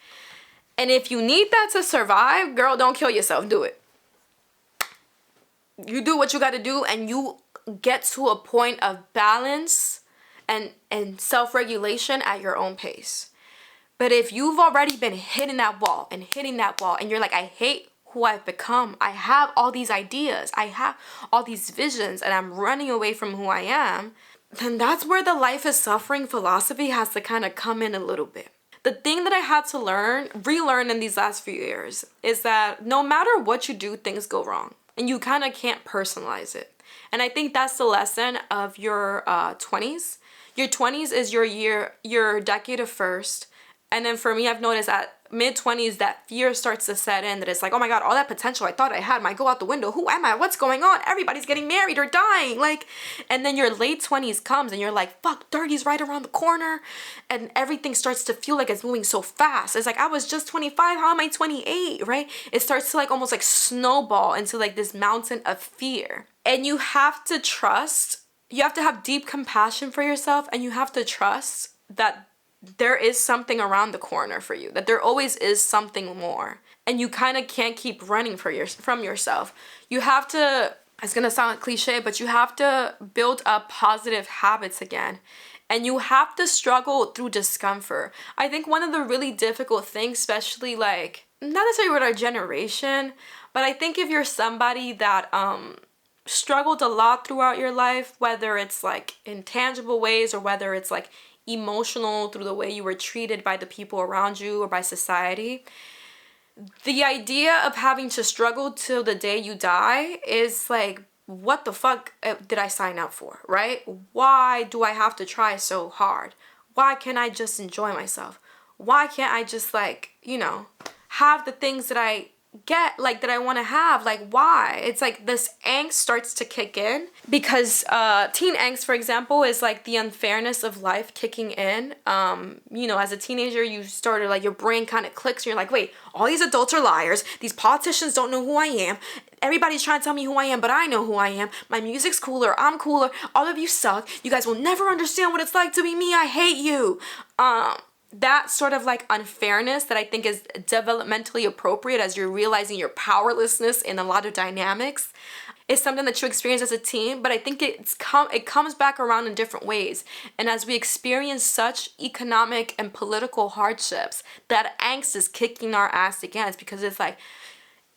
And if you need that to survive, girl, don't kill yourself. Do it. You do what you got to do, and you get to a point of balance and self-regulation at your own pace. But if you've already been hitting that wall, and you're like, I hate who I've become, I have all these ideas, I have all these visions, and I'm running away from who I am, then that's where the life is suffering philosophy has to kind of come in a little bit. The thing that I had to relearn in these last few years is that no matter what you do, things go wrong. And you kind of can't personalize it. And I think that's the lesson of your 20s. Your 20s is your decade of first. And then for me, I've noticed that mid-20s, that fear starts to set in, that it's like, oh my God, all that potential I thought I had might go out the window. Who am I? What's going on? Everybody's getting married or dying. Like, and then your late 20s comes and you're like, fuck, 30's right around the corner. And everything starts to feel like it's moving so fast. It's like, I was just 25. How am I 28? Right? It starts to like almost like snowball into like this mountain of fear. And you have to trust, you have to have deep compassion for yourself, and you have to trust that there is something around the corner for you, that there always is something more. And you kind of can't keep running from yourself. You have to It's gonna sound cliche, but you have to build up positive habits again. And you have to struggle through discomfort. I think one of the really difficult things, especially like, not necessarily with our generation, but I think if you're somebody that struggled a lot throughout your life, whether it's like in tangible ways or whether it's like emotional through the way you were treated by the people around you or by society, the idea of having to struggle till the day you die is like, what the fuck did I sign up for, right? Why do I have to try so hard? Why can't I just enjoy myself? Why can't I just like, have the things that I get, like that I want to have? Like, why? It's like this angst starts to kick in because teen angst, for example, is like the unfairness of life kicking in. As a teenager, you started like your brain kind of clicks and you're like, wait, all these adults are liars. These politicians don't know who I am. Everybody's trying to tell me who I am, but I know who I am. My music's cooler. I'm cooler. All of you suck. You guys will never understand what it's like to be me. I hate you. That sort of like unfairness that I think is developmentally appropriate as you're realizing your powerlessness in a lot of dynamics is something that you experience as a teen, but I think it comes back around in different ways. And as we experience such economic and political hardships, that angst is kicking our ass against, because it's like,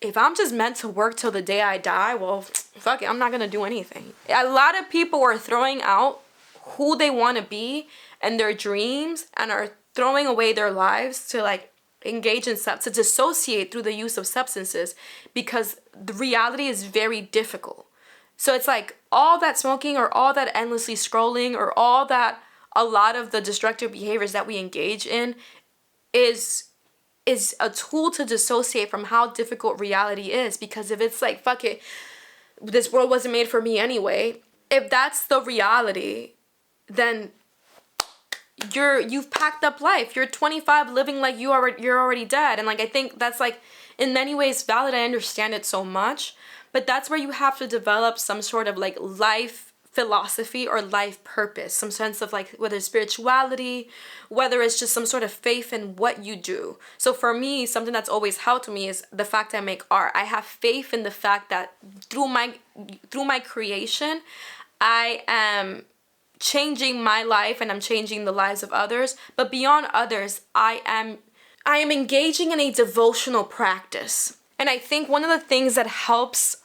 if I'm just meant to work till the day I die, well, fuck it, I'm not gonna do anything. A lot of people are throwing out who they want to be and their dreams and are throwing away their lives to like engage in to dissociate through the use of substances, because the reality is very difficult. So it's like all that smoking or all that endlessly scrolling or all that, a lot of the destructive behaviors that we engage in is a tool to dissociate from how difficult reality is. Because if it's like, fuck it, this world wasn't made for me anyway, if that's the reality, then you've packed up life. You're 25 living like you're already dead. And like, I think that's like in many ways valid. I understand it so much, but that's where you have to develop some sort of like life philosophy or life purpose, some sense of like whether it's spirituality, whether it's just some sort of faith in what you do. So for me, something that's always helped me is the fact I make art. I have faith in the fact that through my creation, I am changing my life and I'm changing the lives of others. But beyond others, I am engaging in a devotional practice. And I think one of the things that helps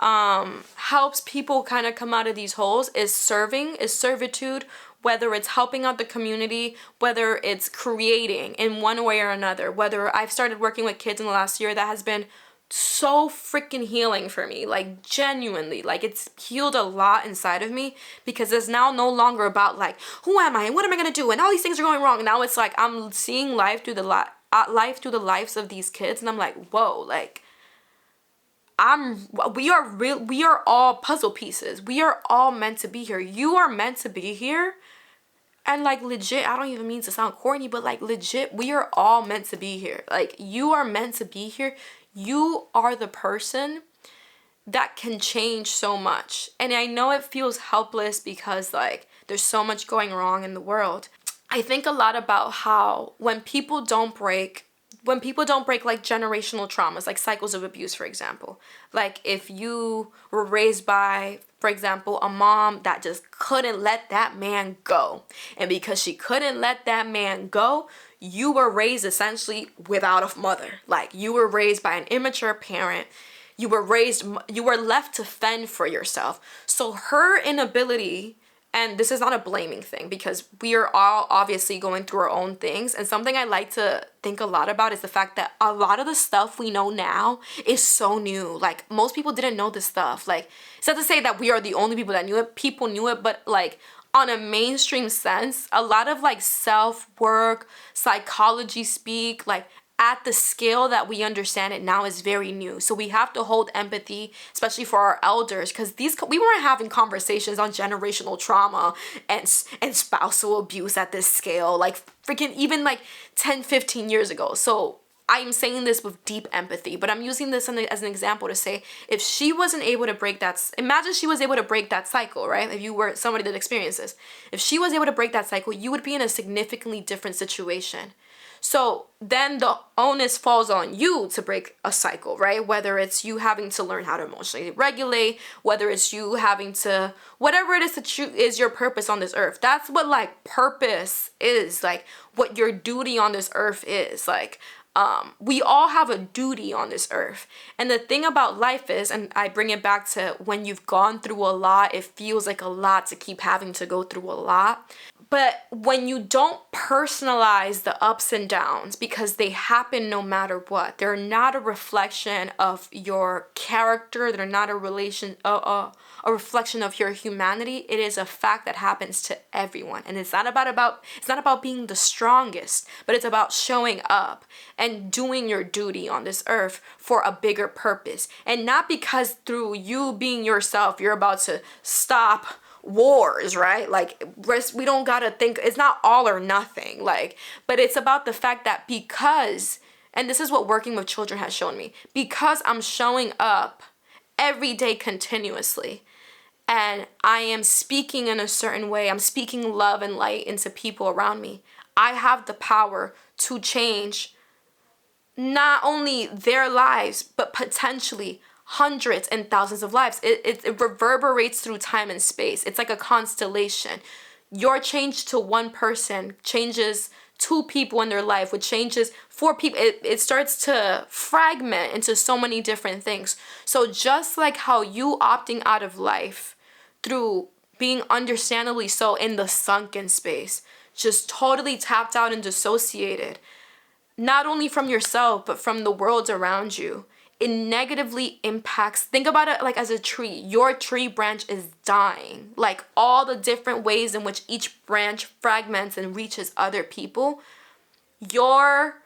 people kind of come out of these holes is servitude, whether it's helping out the community, whether it's creating in one way or another. Whether I've started working with kids in the last year, that has been so freaking healing for me, like genuinely, like it's healed a lot inside of me, because it's now no longer about like, who am I and what am I gonna do and all these things are going wrong. Now it's like I'm seeing life through the lives of these kids, and I'm like, whoa, like we are all puzzle pieces. We are all meant to be here. You are meant to be here. And like legit, I don't even mean to sound corny, but like legit, we are all meant to be here. Like you are meant to be here. You are the person that can change so much. And I know it feels helpless because like there's so much going wrong in the world. I think a lot about how when people don't break like generational traumas, like cycles of abuse, for example, like if you were raised by, for example, a mom that just couldn't let that man go, and because she couldn't let that man go, you were raised essentially without a mother. Like you were raised by an immature parent. You were left to fend for yourself. So her inability, and this is not a blaming thing because we are all obviously going through our own things. And something I like to think a lot about is the fact that a lot of the stuff we know now is so new. Like most people didn't know this stuff. Like it's not to say that we are the only people that knew it. People knew it, but like on a mainstream sense, a lot of like self-work, psychology speak, like at the scale that we understand it now is very new. So we have to hold empathy, especially for our elders, because we weren't having conversations on generational trauma and spousal abuse at this scale, like freaking even like 10, 15 years ago. So I'm saying this with deep empathy, but I'm using this as an example to say, if she wasn't able to break that, imagine she was able to break that cycle, right? If you were somebody that experienced this, if she was able to break that cycle, you would be in a significantly different situation. So then the onus falls on you to break a cycle, right? Whether it's you having to learn how to emotionally regulate, whether it's you having to, whatever it is that is your purpose on this earth. That's what like purpose is, like what your duty on this earth is. Like, we all have a duty on this earth. And the thing about life is, and I bring it back to when you've gone through a lot, it feels like a lot to keep having to go through a lot. But when you don't personalize the ups and downs, because they happen no matter what, they're not a reflection of your character, they're not a reflection of your humanity. It is a fact that happens to everyone. And it's not about being the strongest, but it's about showing up and doing your duty on this earth for a bigger purpose. And not because through you being yourself, you're about to stop wars, right? Like, we don't gotta think, it's not all or nothing, like, but it's about the fact that because, and this is what working with children has shown me, because I'm showing up every day continuously, and I am speaking in a certain way, I'm speaking love and light into people around me, I have the power to change not only their lives, but potentially hundreds and thousands of lives. It reverberates through time and space. It's like a constellation. Your change to one person changes 2 people in their life, which changes 4 people. It starts to fragment into so many different things. So just like how you opting out of life through being understandably so in the sunken space, just totally tapped out and dissociated, not only from yourself, but from the world around you, it negatively impacts. Think about it like as a tree. Your tree branch is dying. Like all the different ways in which each branch fragments and reaches other people. Your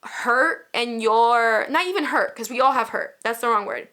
hurt and your, not even hurt, because we all have hurt. That's the wrong word.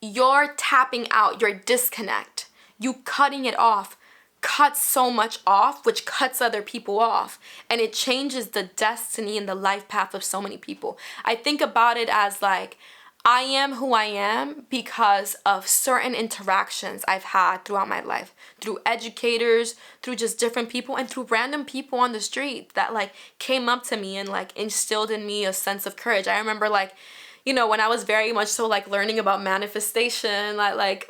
Your tapping out, your disconnect, you cutting it off, cuts so much off, which cuts other people off, and it changes the destiny and the life path of so many people. I think about it as like, I am who I am because of certain interactions I've had throughout my life, through educators, through just different people, and through random people on the street that like came up to me and like instilled in me a sense of courage. I remember like, you know, when I was very much so like learning about manifestation, like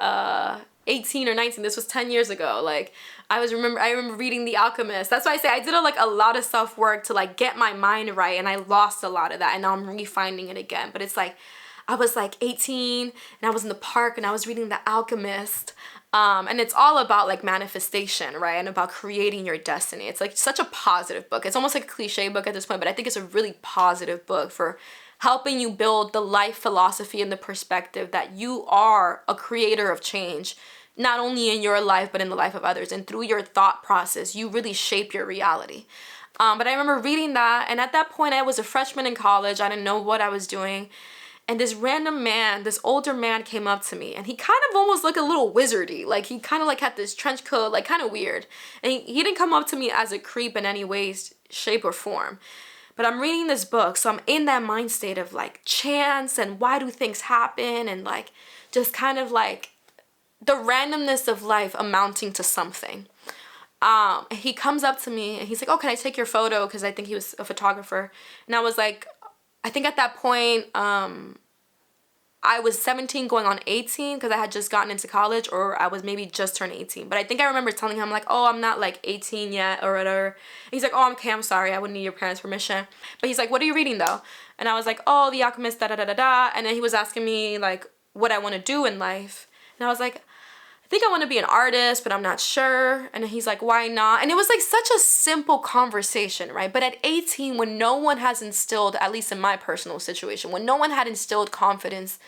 18 or 19, this was 10 years ago, like I remember reading The Alchemist. That's why I say I did a lot of self-work to like get my mind right, and I lost a lot of that, and now I'm refinding it again. But it's like I was like 18 and I was in the park and I was reading The Alchemist, and it's all about like manifestation, right, and about creating your destiny. It's like such a positive book. It's almost like a cliche book at this point, but I think it's a really positive book for helping you build the life philosophy and the perspective that you are a creator of change, not only in your life, but in the life of others. And through your thought process, you really shape your reality. But I remember reading that, and at that point, I was a freshman in college. I didn't know what I was doing. And this random man, this older man came up to me, and he kind of almost looked a little wizardy. Like, he kind of like had this trench coat, like kind of weird. And he didn't come up to me as a creep in any way, shape, or form. But I'm reading this book, so I'm in that mind state of like chance and why do things happen, and like just kind of like the randomness of life amounting to something. He comes up to me and he's like, oh, can I take your photo? Because I think he was a photographer. And I was like, I think at that point, I was 17 going on 18 because I had just gotten into college, or I was maybe just turned 18. But I think I remember telling him like, oh, I'm not like 18 yet or whatever. And he's like, oh, okay, I'm sorry. I wouldn't need your parents' permission. But he's like, what are you reading though? And I was like, oh, The Alchemist, da da da da da. And then he was asking me like what I want to do in life. And I was like, I think I want to be an artist, but I'm not sure. And he's like, why not? And it was like such a simple conversation, right? But at 18, when no one has instilled, at least in my personal situation, when no one had instilled confidence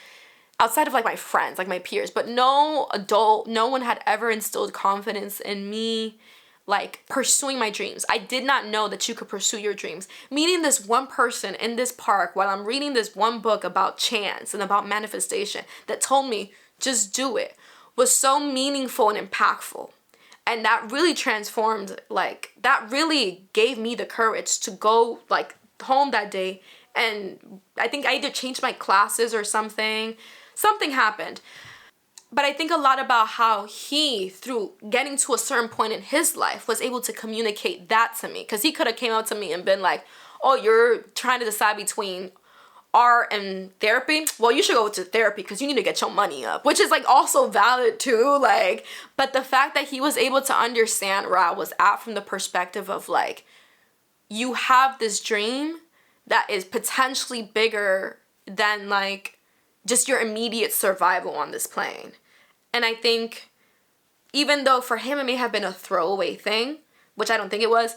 outside of like my friends, like my peers, but no adult, no one had ever instilled confidence in me, like pursuing my dreams. I did not know that you could pursue your dreams. Meeting this one person in this park while I'm reading this one book about chance and about manifestation that told me, just do it, was so meaningful and impactful. And that really transformed, like, that really gave me the courage to go, like, home that day. And I think I either changed my classes or something. Something happened. But I think a lot about how he, through getting to a certain point in his life, was able to communicate that to me. Because he could have came up to me and been like, oh, you're trying to decide between art and therapy? Well, you should go to therapy because you need to get your money up. Which is like also valid too. Like, but the fact that he was able to understand where I was at from the perspective of like, you have this dream that is potentially bigger than like just your immediate survival on this plane. And I think even though for him it may have been a throwaway thing, which I don't think it was,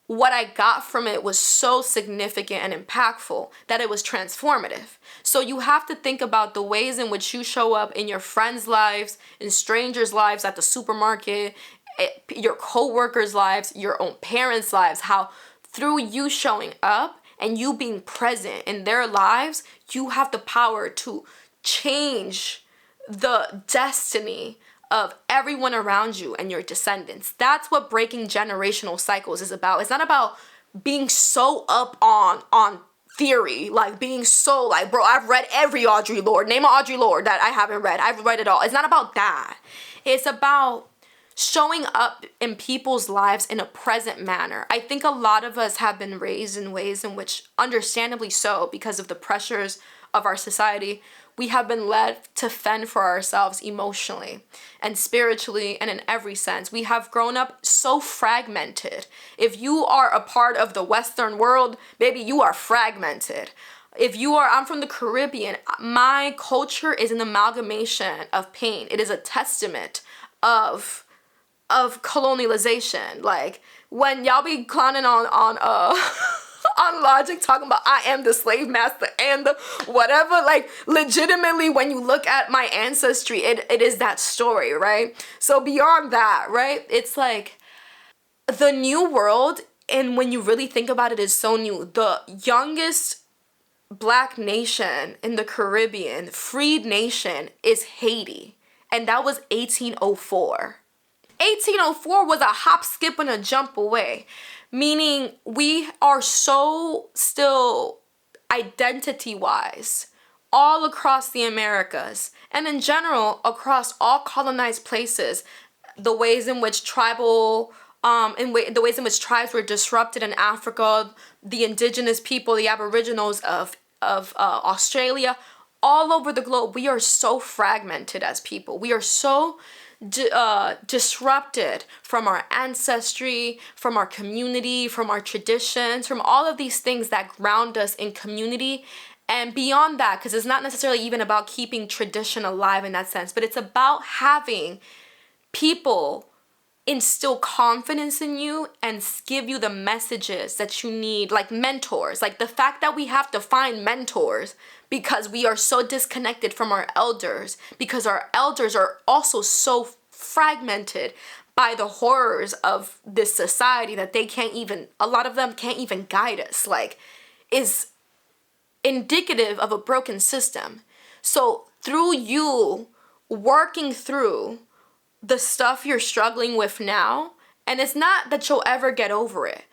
what I got from it was so significant and impactful that it was transformative. So you have to think about the ways in which you show up in your friends' lives, in strangers' lives at the supermarket, your co-workers' lives, your own parents' lives, how through you showing up and you being present in their lives, you have the power to change the destiny of everyone around you and your descendants. That's what breaking generational cycles is about. It's not about being so up on theory, like being so like, bro, I've read every Audre Lorde. Name an Audre Lorde that I haven't read. I've read it all. It's not about that. It's about showing up in people's lives in a present manner. I think a lot of us have been raised in ways in which, understandably so, because of the pressures of our society, we have been led to fend for ourselves emotionally and spiritually and in every sense. We have grown up so fragmented. If you are a part of the Western world, baby, you are fragmented. I'm from the Caribbean, my culture is an amalgamation of pain. It is a testament of colonialization. Like when y'all be clowning on on Logic talking about I am the slave master and the whatever, like legitimately when you look at my ancestry, it is that story, right? So beyond that, right, it's like the new world, and when you really think about it, is so new. The youngest black nation in the Caribbean, freed nation, is Haiti, and that was 1804. 1804 was a hop, skip, and a jump away. Meaning we are so still identity-wise all across the Americas and in general across all colonized places, the ways in which the ways in which tribes were disrupted in Africa, the indigenous people, the aboriginals of Australia, all over the globe, we are so fragmented as people. We are so disrupted from our ancestry, from our community, from our traditions, from all of these things that ground us in community. And beyond that, because it's not necessarily even about keeping tradition alive in that sense, but it's about having people instill confidence in you and give you the messages that you need, like mentors. Like the fact that we have to find mentors because we are so disconnected from our elders, because our elders are also so fragmented by the horrors of this society that a lot of them can't even guide us, like, is indicative of a broken system. So through you working through the stuff you're struggling with now, and it's not that you'll ever get over it,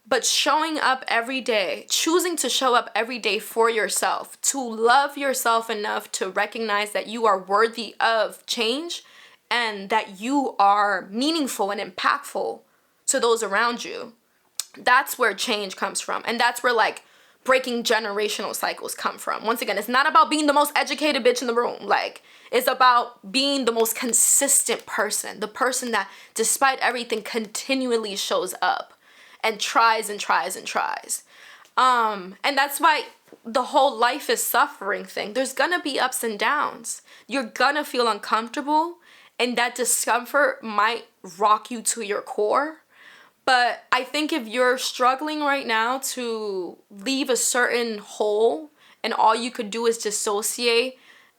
but showing up every day, choosing to show up every day for yourself, to love yourself enough to recognize that you are worthy of change and that you are meaningful and impactful to those around you. That's where change comes from. And that's where like breaking generational cycles come from. Once again, it's not about being the most educated bitch in the room. Like, it's about being the most consistent person, the person that despite everything continually shows up and tries and tries and tries. And that's why the whole life is suffering thing. There's gonna be ups and downs. You're gonna feel uncomfortable, and that discomfort might rock you to your core. But I think if you're struggling right now to leave a certain hole and all you could do is dissociate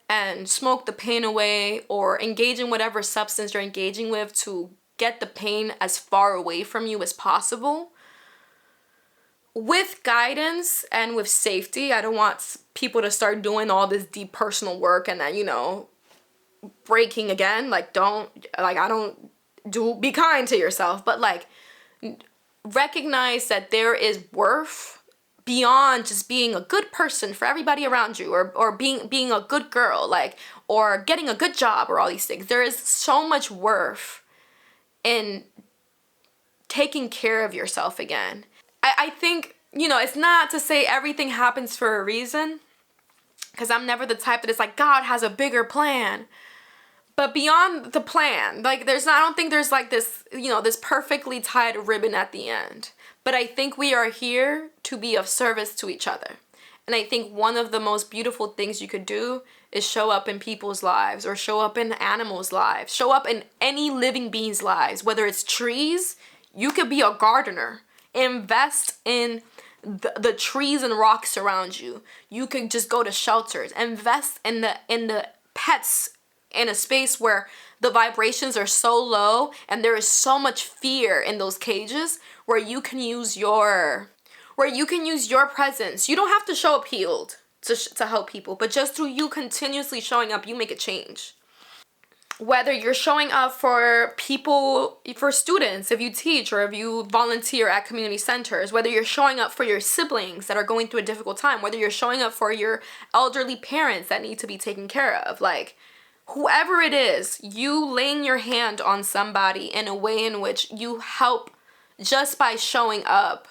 and smoke the pain away or engage in whatever substance you're engaging with to get the pain as far away from you as possible, with guidance and with safety. I don't want people to start doing all this deep personal work and then, breaking again. Be kind to yourself, but like recognize that there is worth beyond just being a good person for everybody around you, or being a good girl, like, or getting a good job, or all these things. There is so much worth in taking care of yourself again. I think, you know, it's not to say everything happens for a reason, because I'm never the type that is like, God has a bigger plan. But beyond the plan, like, I don't think there's like this, you know, this perfectly tied ribbon at the end. But I think we are here to be of service to each other. And I think one of the most beautiful things you could do is show up in people's lives, or show up in animals' lives, show up in any living being's lives, whether it's trees. You could be a gardener. Invest in the trees and rocks around you. You could just go to shelters. Invest in the pets in a space where the vibrations are so low and there is so much fear in those cages, where you can use your presence. You don't have to show up healed to help people, but just through you continuously showing up, you make a change. Whether you're showing up for people, for students, if you teach or if you volunteer at community centers, whether you're showing up for your siblings that are going through a difficult time, whether you're showing up for your elderly parents that need to be taken care of, like, whoever it is, you laying your hand on somebody in a way in which you help just by showing up,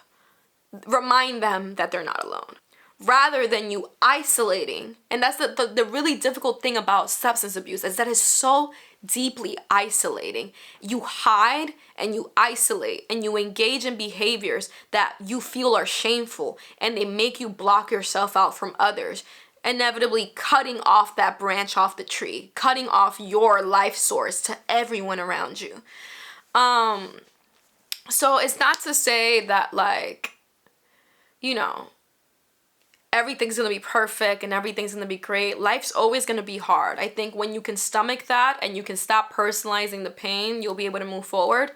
remind them that they're not alone, rather than you isolating. And that's the really difficult thing about substance abuse, is that it's so deeply isolating. You hide and you isolate and you engage in behaviors that you feel are shameful, and they make you block yourself out from others, inevitably cutting off that branch off the tree, cutting off your life source to everyone around you. So it's not to say that, like, you know, everything's gonna be perfect and everything's gonna be great. Life's always gonna be hard. I think when you can stomach that and you can stop personalizing the pain, you'll be able to move forward.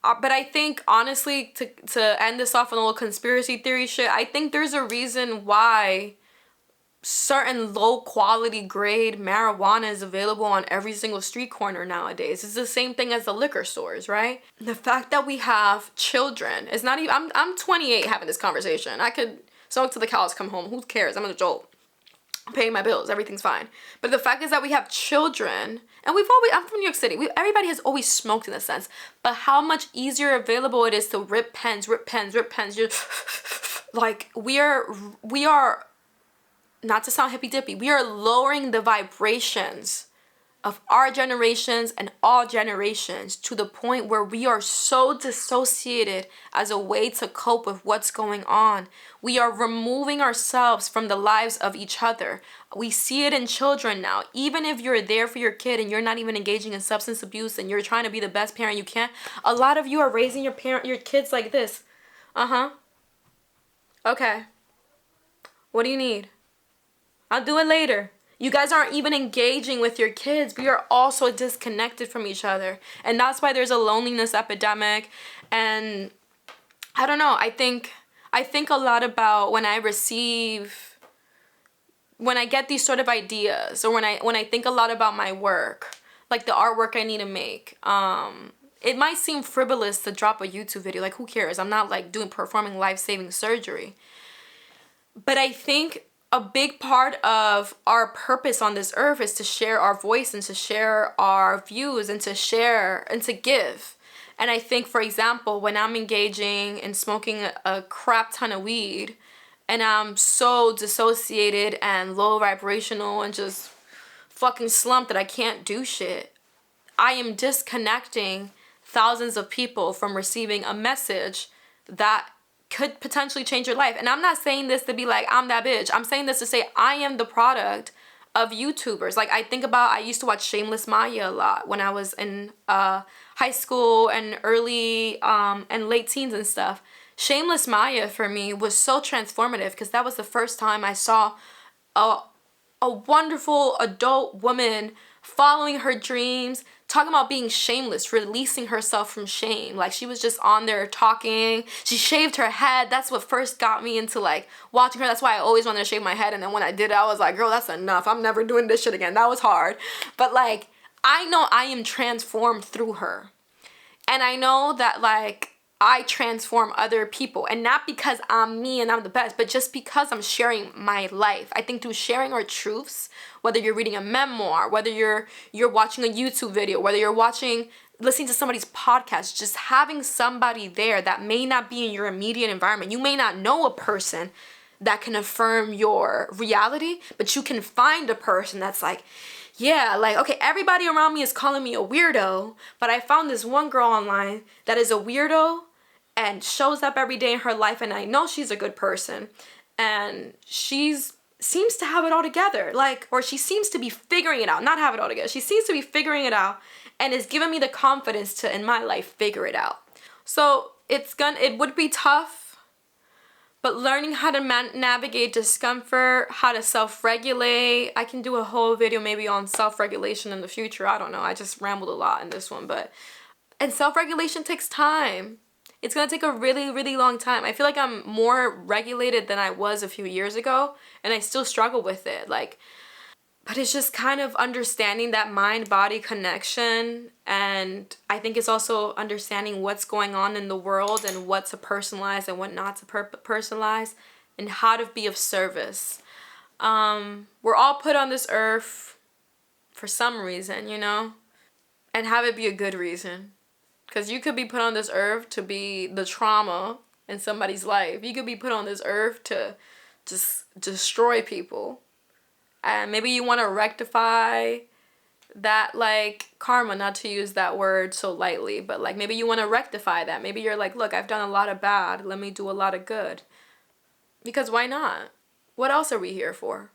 But I think, honestly, to end this off on a little conspiracy theory shit, I think there's a reason why certain low quality grade marijuana is available on every single street corner nowadays. It's the same thing as the liquor stores, right? The fact that we have children is not even, I'm 28 having this conversation. I could smoke till the cows come home. Who cares? I'm an adult. I'm paying my bills. Everything's fine. But the fact is that we have children, and I'm from New York City. Everybody has always smoked in a sense, but how much easier available it is to rip pens. Like, we are, not to sound hippy dippy, we are lowering the vibrations of our generations and all generations to the point where we are so dissociated as a way to cope with what's going on. We are removing ourselves from the lives of each other. We see it in children now. Even if you're there for your kid and you're not even engaging in substance abuse and you're trying to be the best parent you can, a lot of you are raising your kids like this. Okay. What do you need? I'll do it later. You guys aren't even engaging with your kids. We are also disconnected from each other. And that's why there's a loneliness epidemic. And I don't know, I think a lot about when I get these sort of ideas, or when I think a lot about my work, like the artwork I need to make. It might seem frivolous to drop a YouTube video. Like, who cares? I'm not like performing life-saving surgery. But I think a big part of our purpose on this earth is to share our voice and to share our views and to share and to give. And I think, for example, when I'm engaging in smoking a crap ton of weed and I'm so dissociated and low vibrational and just fucking slumped that I can't do shit, I am disconnecting thousands of people from receiving a message that could potentially change your life. And I'm not saying this to be like, I'm that bitch. I'm saying this to say I am the product of YouTubers. Like, I used to watch Shameless Maya a lot when I was in high school and early and late teens and stuff. Shameless Maya for me was so transformative because that was the first time I saw a wonderful adult woman following her dreams, talking about being shameless, releasing herself from shame. Like, she was just on there talking. She shaved her head. That's what first got me into like watching her. That's why I always wanted to shave my head. And then when I did it, I was like, girl, that's enough. I'm never doing this shit again. That was hard. But like, I know I am transformed through her. And I know that, like, I transform other people, and not because I'm me and I'm the best, but just because I'm sharing my life. I think through sharing our truths, whether you're reading a memoir, whether you're watching a YouTube video, whether you're listening to somebody's podcast, just having somebody there that may not be in your immediate environment. You may not know a person that can affirm your reality, but you can find a person that's like, yeah, like, okay, everybody around me is calling me a weirdo, but I found this one girl online that is a weirdo and shows up every day in her life, and I know she's a good person, and seems to have it all together, like, or she seems to be figuring it out, not have it all together. She seems to be figuring it out, and is giving me the confidence to, in my life, figure it out. So it would be tough, but learning how to navigate discomfort, how to self-regulate. I can do a whole video maybe on self-regulation in the future. I don't know. I just rambled a lot in this one, and self-regulation takes time. It's gonna take a really, really long time. I feel like I'm more regulated than I was a few years ago, and I still struggle with it. But it's just kind of understanding that mind-body connection, and I think it's also understanding what's going on in the world and what to personalize and what not to personalize, and how to be of service. We're all put on this earth for some reason, and have it be a good reason. Because you could be put on this earth to be the trauma in somebody's life. You could be put on this earth to just destroy people. And maybe you want to rectify that, like, karma, not to use that word so lightly, but like maybe you want to rectify that. Maybe you're like, look, I've done a lot of bad. Let me do a lot of good. Because why not? What else are we here for?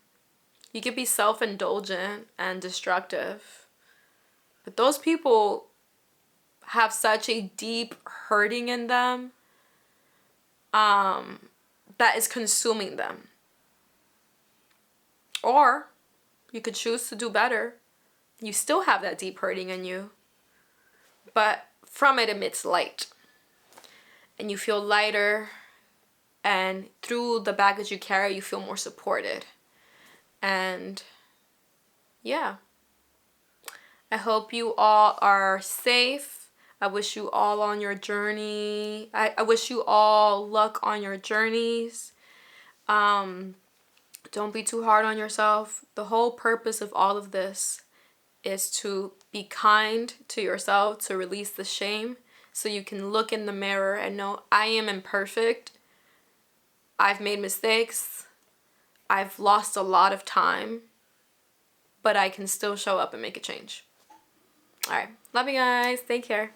You could be self-indulgent and destructive. But those people have such a deep hurting in them that is consuming them. Or you could choose to do better. You still have that deep hurting in you, but from it emits light. And you feel lighter, and through the baggage you carry, you feel more supported. And yeah, I hope you all are safe. I wish you all on your journey. I wish you all luck on your journeys. Don't be too hard on yourself. The whole purpose of all of this is to be kind to yourself, to release the shame, so you can look in the mirror and know, I am imperfect. I've made mistakes. I've lost a lot of time, but I can still show up and make a change. All right. Love you guys. Take care.